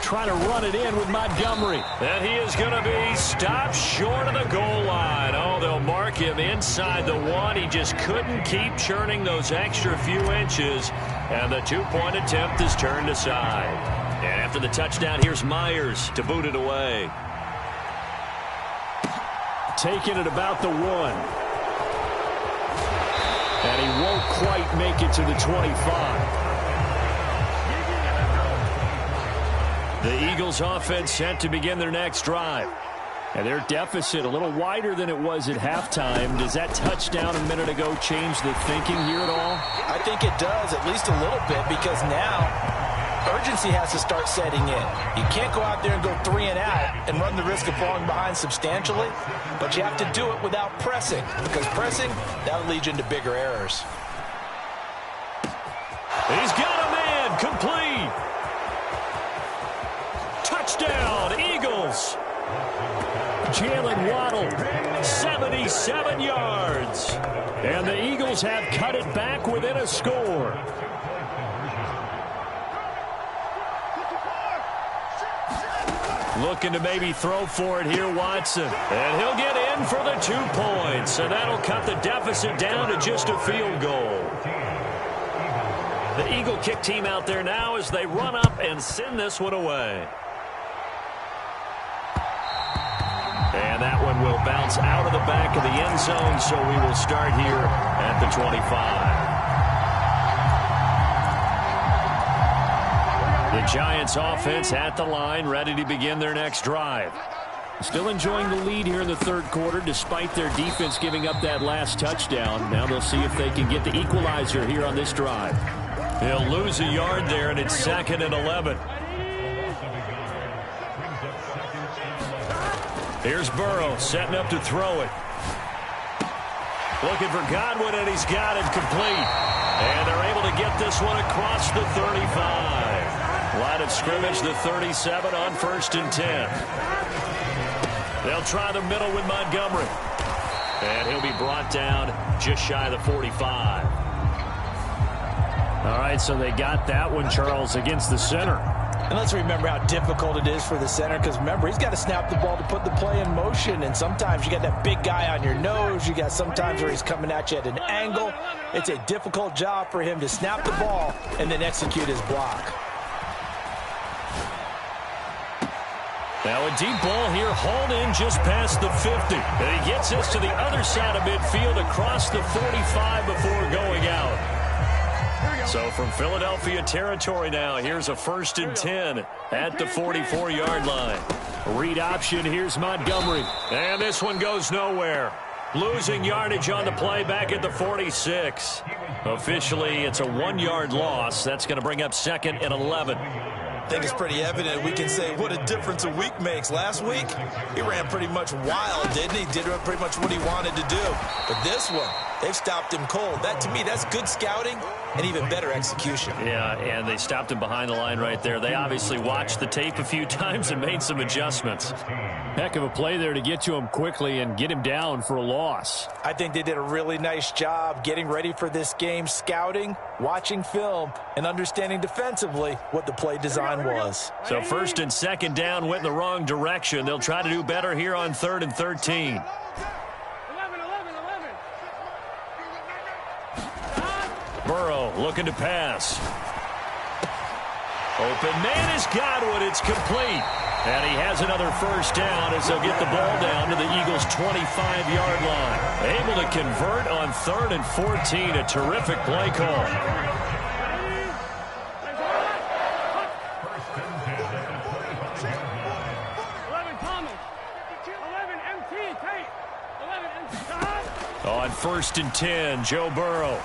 Trying to run it in with Montgomery. And he is going to be stopped short of the goal line. Oh, they'll mark him inside the 1. He just couldn't keep churning those extra few inches. And the 2-point attempt is turned aside. And after for the touchdown. Here's Myers to boot it away. Taking it about the 1. And he won't quite make it to the 25. The Eagles offense set to begin their next drive. And their deficit a little wider than it was at halftime. Does that touchdown a minute ago change the thinking here at all? I think it does, at least a little bit, because now urgency has to start setting in. You can't go out there and go 3 and out and run the risk of falling behind substantially, but you have to do it without pressing, because pressing, that'll lead you into bigger errors. He's got a man, complete. Touchdown, Eagles. Jalen Waddle, 77 yards. And the Eagles have cut it back within a score. Looking to maybe throw for it here, Watson. And he'll get in for the 2 points. And that'll cut the deficit down to just a field goal. The Eagle kick team out there now as they run up and send this one away. And that one will bounce out of the back of the end zone, so we will start here at the 25. The Giants offense at the line, ready to begin their next drive. Still enjoying the lead here in the third quarter, despite their defense giving up that last touchdown. Now they'll see if they can get the equalizer here on this drive. He'll lose a yard there, and it's 2nd and 11. Here's Burrow setting up to throw it. Looking for Godwin, and he's got it complete. And they're able to get this one across the 35. Line of scrimmage, the 37 on 1st and 10. They'll try the middle with Montgomery. And he'll be brought down just shy of the 45. All right, so they got that one, Charles, against the center. And let's remember how difficult it is for the center, because remember, he's got to snap the ball to put the play in motion, and sometimes you got that big guy on your nose. You got sometimes where he's coming at you at an angle. It's a difficult job for him to snap the ball and then execute his block. Now a deep ball here, hauled in just past the 50. And he gets us to the other side of midfield across the 45 before going out. So from Philadelphia territory now, here's a 1st and 10 at the 44-yard line. Read option, here's Montgomery. And this one goes nowhere. Losing yardage on the play back at the 46. Officially, it's a 1-yard loss. That's going to bring up 2nd and 11. I think it's pretty evident. We can say what a difference a week makes. Last week, he ran pretty much wild, didn't he? Did pretty much what he wanted to do. But this one, they've stopped him cold. That, to me, that's good scouting and even better execution. Yeah, and they stopped him behind the line right there. They obviously watched the tape a few times and made some adjustments. Heck of a play there to get to him quickly and get him down for a loss. I think they did a really nice job getting ready for this game, scouting, watching film, and understanding defensively what the play design was. So 1st and 2nd down went in the wrong direction. They'll try to do better here on 3rd and 13. Burrow looking to pass. Open man is Godwin. It's complete. And he has another 1st down as they'll get the ball down to the Eagles' 25-yard line. Able to convert on 3rd and 14. A terrific play call. On 1st and 10, Joe Burrow.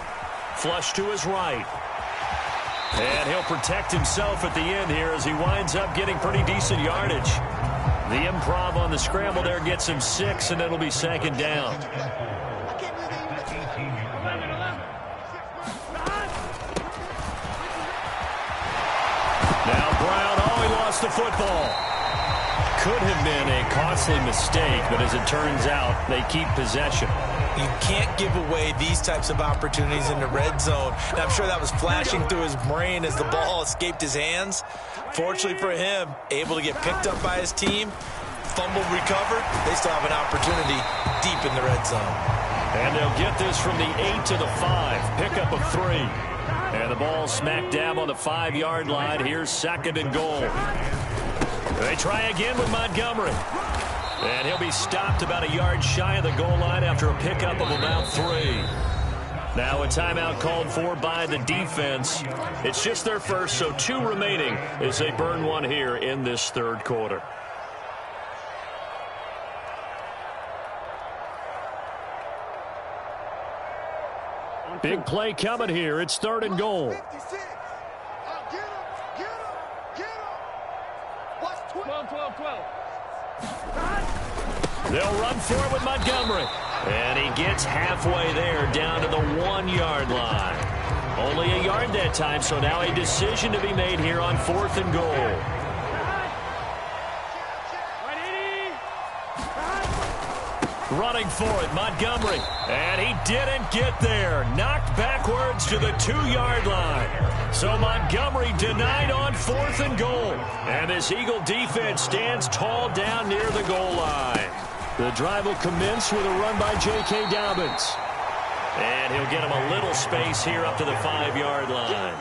Flush to his right. And he'll protect himself at the end here as he winds up getting pretty decent yardage. The improv on the scramble there gets him 6, and it'll be 2nd down. Now Brown, he lost the football. Could have been a costly mistake, but as it turns out, they keep possession. You can't give away these types of opportunities in the red zone. And I'm sure that was flashing through his brain as the ball escaped his hands. Fortunately for him, able to get picked up by his team, fumble recovered. They still have an opportunity deep in the red zone. And they'll get this from the 8 to the 5. Pickup of 3. And And the ball smack dab on the 5-yard line. Here's 2nd and goal. They try again with Montgomery. And he'll be stopped about a yard shy of the goal line after a pickup of about 3. Now a timeout called for by the defense. It's just their first, so 2 remaining as they burn one here in this 3rd quarter. Big play coming here. It's 3rd and goal. 56. Get him. Watch 12. They'll run for it with Montgomery. And he gets halfway there, down to the 1-yard line. Only a yard that time, so now a decision to be made here on 4th and goal. Running for it, Montgomery. And he didn't get there. Knocked backwards to the 2-yard line. So Montgomery denied on 4th and goal. And this Eagle defense stands tall down near the goal line. The drive will commence with a run by J.K. Dobbins. And he'll get him a little space here up to the 5-yard line.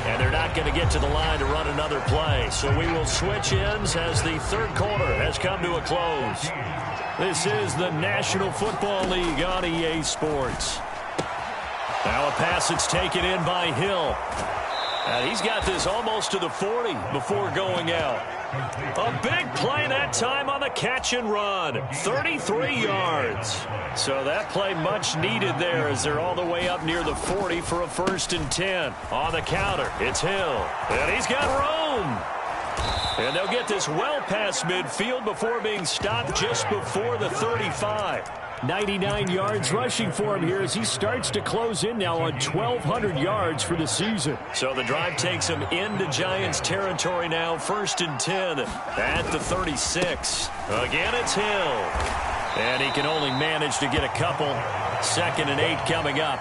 And they're not going to get to the line to run another play. So we will switch ends as the 3rd quarter has come to a close. This is the National Football League on EA Sports. Now a pass that's taken in by Hill. And he's got this almost to the 40 before going out. A big play that time on the catch and run. 33 yards. So that play much needed there as they're all the way up near the 40 for a 1st and 10. On the counter, it's Hill. And he's got room. And they'll get this well past midfield before being stopped just before the 35. 99 yards rushing for him here as he starts to close in now on 1,200 yards for the season. So the drive takes him into Giants territory now. 1st and 10 at the 36. Again, it's Hill. And he can only manage to get a couple. 2nd and 8 coming up.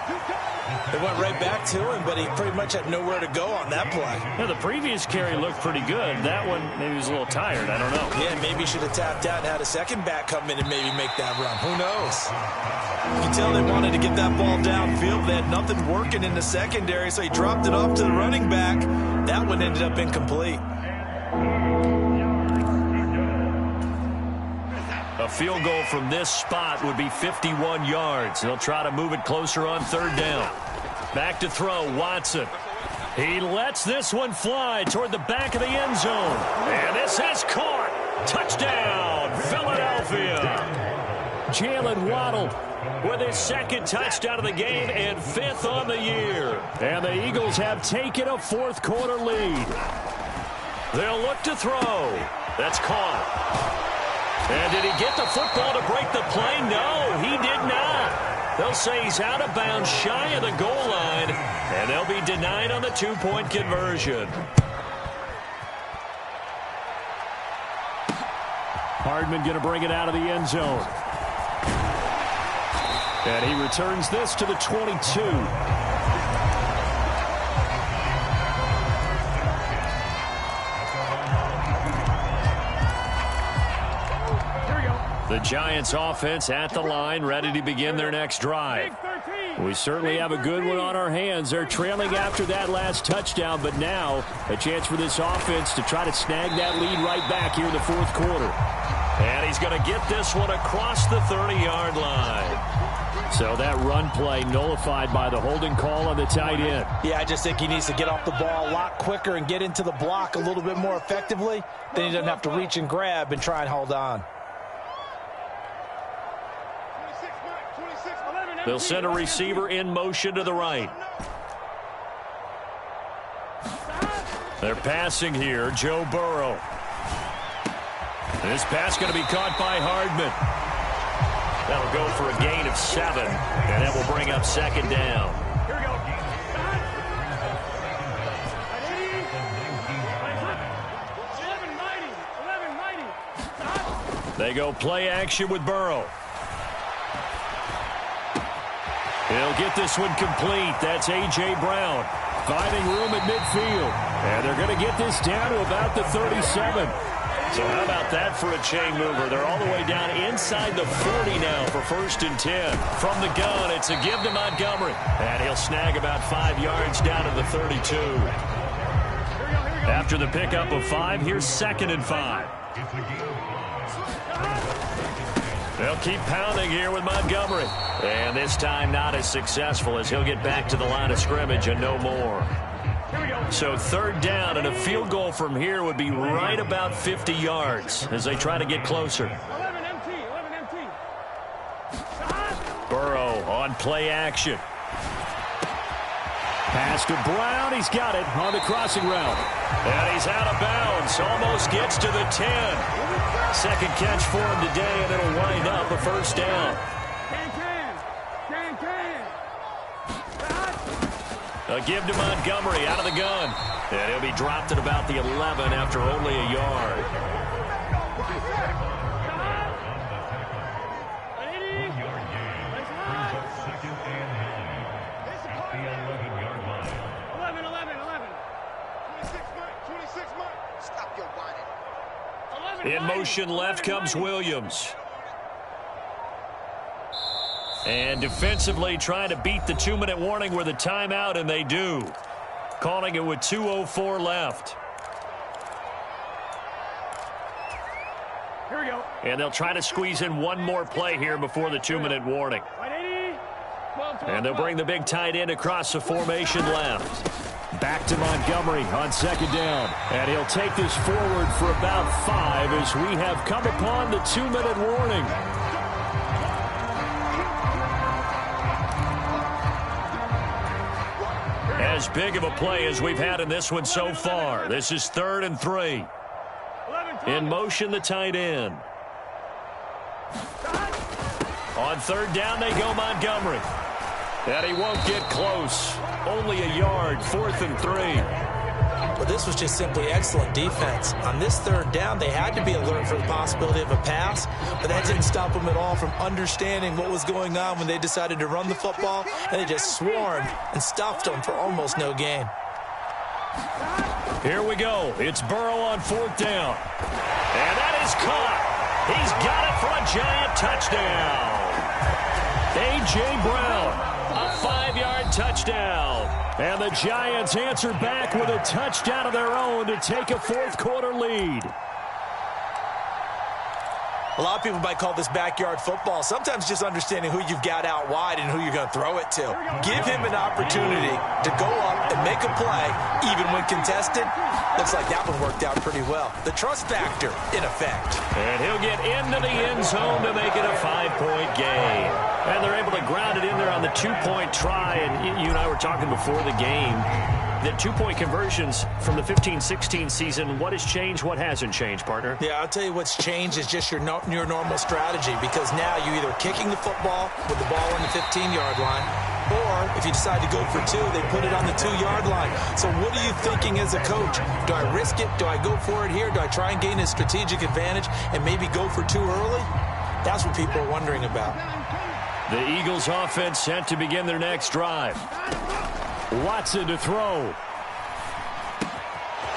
They went right back to him, but he pretty much had nowhere to go on that play. Yeah, the previous carry looked pretty good. That one, maybe he was a little tired. I don't know. Yeah, maybe he should have tapped out and had a second back come in and maybe make that run. Who knows? You can tell they wanted to get that ball downfield. They had nothing working in the secondary, so he dropped it off to the running back. That one ended up incomplete. A field goal from this spot would be 51 yards. They'll try to move it closer on 3rd down. Back to throw, Watson. He lets this one fly toward the back of the end zone. And this has caught. Touchdown, Philadelphia. Jalen Waddle with his 2nd touchdown of the game and 5th on the year. And the Eagles have taken a 4th quarter lead. They'll look to throw. That's caught. And did he get the football to break the play? No, he did not. They'll say he's out of bounds shy of the goal line, and they'll be denied on the 2-point conversion. Hardman going to bring it out of the end zone. And he returns this to the 22. The Giants offense at the line, ready to begin their next drive. We certainly have a good one on our hands. They're trailing after that last touchdown, but now a chance for this offense to try to snag that lead right back here in the 4th quarter. And he's going to get this one across the 30-yard line. So that run play nullified by the holding call on the tight end. Yeah, I just think he needs to get off the ball a lot quicker and get into the block a little bit more effectively. Then he doesn't have to reach and grab and try and hold on. They'll send a receiver in motion to the right. They're passing here, Joe Burrow. This pass going to be caught by Hardman. That'll go for a gain of 7, and that will bring up 2nd down. They go play action with Burrow. He'll get this one complete. That's A.J. Brown finding room at midfield. And they're going to get this down to about the 37. So how about that for a chain mover? They're all the way down inside the 40 now for 1st and 10. From the gun, it's a give to Montgomery. And he'll snag about 5 yards down to the 32. After the pickup of 5, here's 2nd and 5. They'll keep pounding here with Montgomery. And this time not as successful as he'll get back to the line of scrimmage and no more. So 3rd down, and a field goal from here would be right about 50 yards as they try to get closer. 11 MT. Burrow on play action. Pass to Brown. He's got it on the crossing route. And he's out of bounds. Almost gets to the 10. 2nd catch for him today, and it'll wind up a 1st down. A give to Montgomery out of the gun. And he'll be dropped at about the 11 after only a yard. In motion left comes Williams. And defensively trying to beat the 2-minute warning with a timeout, and they do. Calling it with 2:04 left. Here we go. And they'll try to squeeze in one more play here before the 2-minute warning. And they'll bring the big tight end across the formation left. Back to Montgomery on 2nd down. And he'll take this forward for about 5 as we have come upon the 2-minute warning. As big of a play as we've had in this one so far. This is 3rd and 3. In motion, the tight end. On 3rd down, they go Montgomery. And he won't get close. Only a yard, 4th and 3. Well, this was just simply excellent defense. On this 3rd down, they had to be alert for the possibility of a pass, but that didn't stop them at all from understanding what was going on when they decided to run the football, and they just swarmed and stuffed them for almost no gain. Here we go. It's Burrow on 4th down. And that is caught. He's got it for a giant touchdown. A.J. Brown, a 5-yard touchdown. And the Giants answer back with a touchdown of their own to take a 4th-quarter lead. A lot of people might call this backyard football. Sometimes just understanding who you've got out wide and who you're going to throw it to. Give him an opportunity to go up and make a play, even when contested. Looks like that one worked out pretty well. The trust factor, in effect. And he'll get into the end zone to make it a 5-point game. And they're able to ground it in there on the 2-point try. And you and I were talking before the game. The 2-point conversions from the 15-16 season, what has changed, what hasn't changed, partner? Yeah, I'll tell you what's changed is just your normal strategy, because now you're either kicking the football with the ball on the 15-yard line, or if you decide to go for 2, they put it on the 2-yard line. So what are you thinking as a coach? Do I risk it? Do I go for it here? Do I try and gain a strategic advantage and maybe go for 2 early? That's what people are wondering about. The Eagles offense set to begin their next drive. Watson to throw.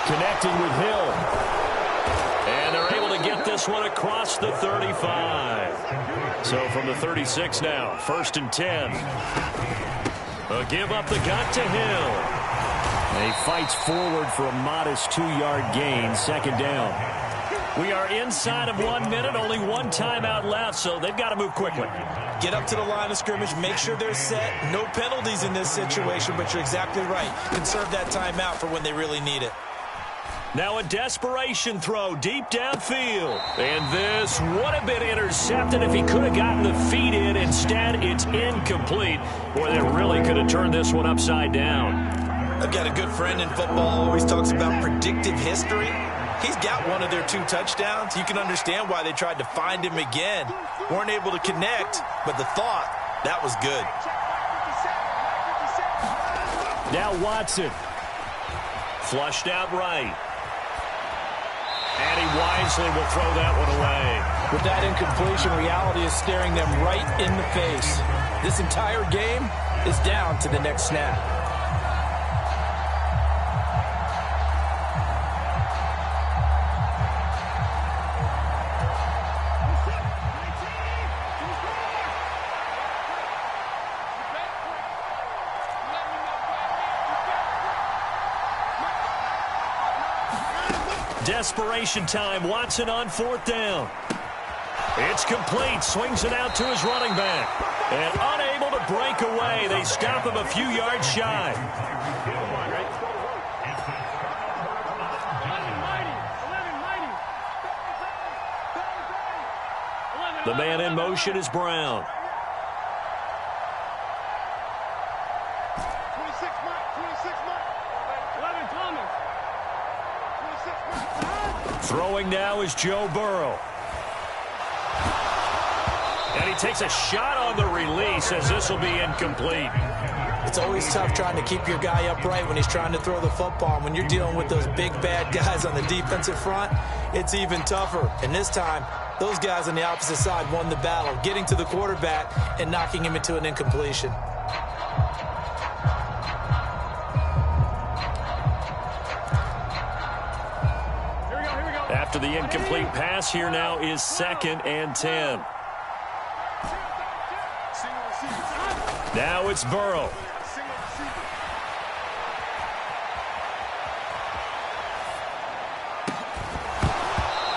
Connecting with Hill. And they're able to get this one across the 35. So from the 36 now, 1st and 10. A give up the gut to Hill. He fights forward for a modest 2-yard gain, 2nd down. We are inside of 1 minute, only one timeout left, so they've got to move quickly. Get up to the line of scrimmage, make sure they're set. No penalties in this situation, but you're exactly right. Conserve that timeout for when they really need it. Now a desperation throw deep downfield. And this would have been intercepted if he could have gotten the feet in. Instead, it's incomplete. Boy, they really could have turned this one upside down. I've got a good friend in football, always talks about predictive history. He's got one of their 2 touchdowns. You can understand why they tried to find him again. Weren't able to connect, but the thought, that was good. Now Watson. Flushed out right. And he wisely will throw that one away. With that incompletion, reality is staring them right in the face. This entire game is down to the next snap. Desperation time. Watson on 4th down. It's complete. Swings it out to his running back. And unable to break away. They stop him a few yards shy. The man in motion is Brown. Throwing now is Joe Burrow. And he takes a shot on the release as this will be incomplete. It's always tough trying to keep your guy upright when he's trying to throw the football. When you're dealing with those big, bad guys on the defensive front, it's even tougher. And this time, those guys on the opposite side won the battle, getting to the quarterback and knocking him into an incompletion. After the incomplete pass, here now is 2nd and 10. Now it's Burrow.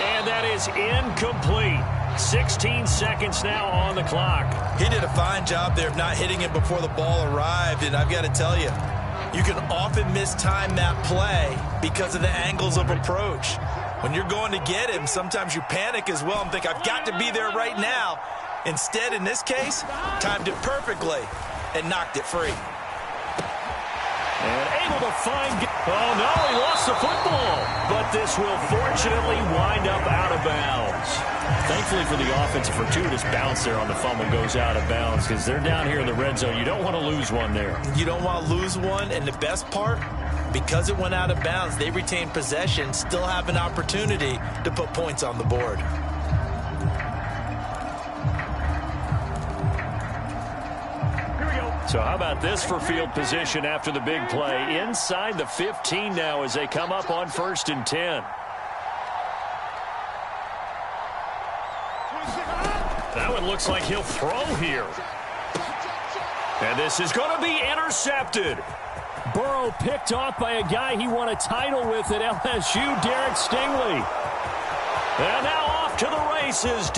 And that is incomplete. 16 seconds now on the clock. He did a fine job there of not hitting it before the ball arrived, and I've got to tell you, you can often mistime that play because of the angles of approach. When you're going to get him, sometimes you panic as well and think, I've got to be there right now. Instead, in this case, timed it perfectly and knocked it free. And able to find... Oh, no, he lost the football. But this will fortunately wind up out of bounds. Thankfully for the offense, a fortuitous bounce there on the fumble goes out of bounds because they're down here in the red zone. You don't want to lose one there. You don't want to lose one, and the best part, because it went out of bounds, they retain possession, still have an opportunity to put points on the board. So how about this for field position after the big play? Inside the 15 now as they come up on 1st and 10. That one looks like he'll throw here. And this is going to be intercepted. Burrow picked off by a guy he won a title with at LSU, Derek Stingley. And now off to the races.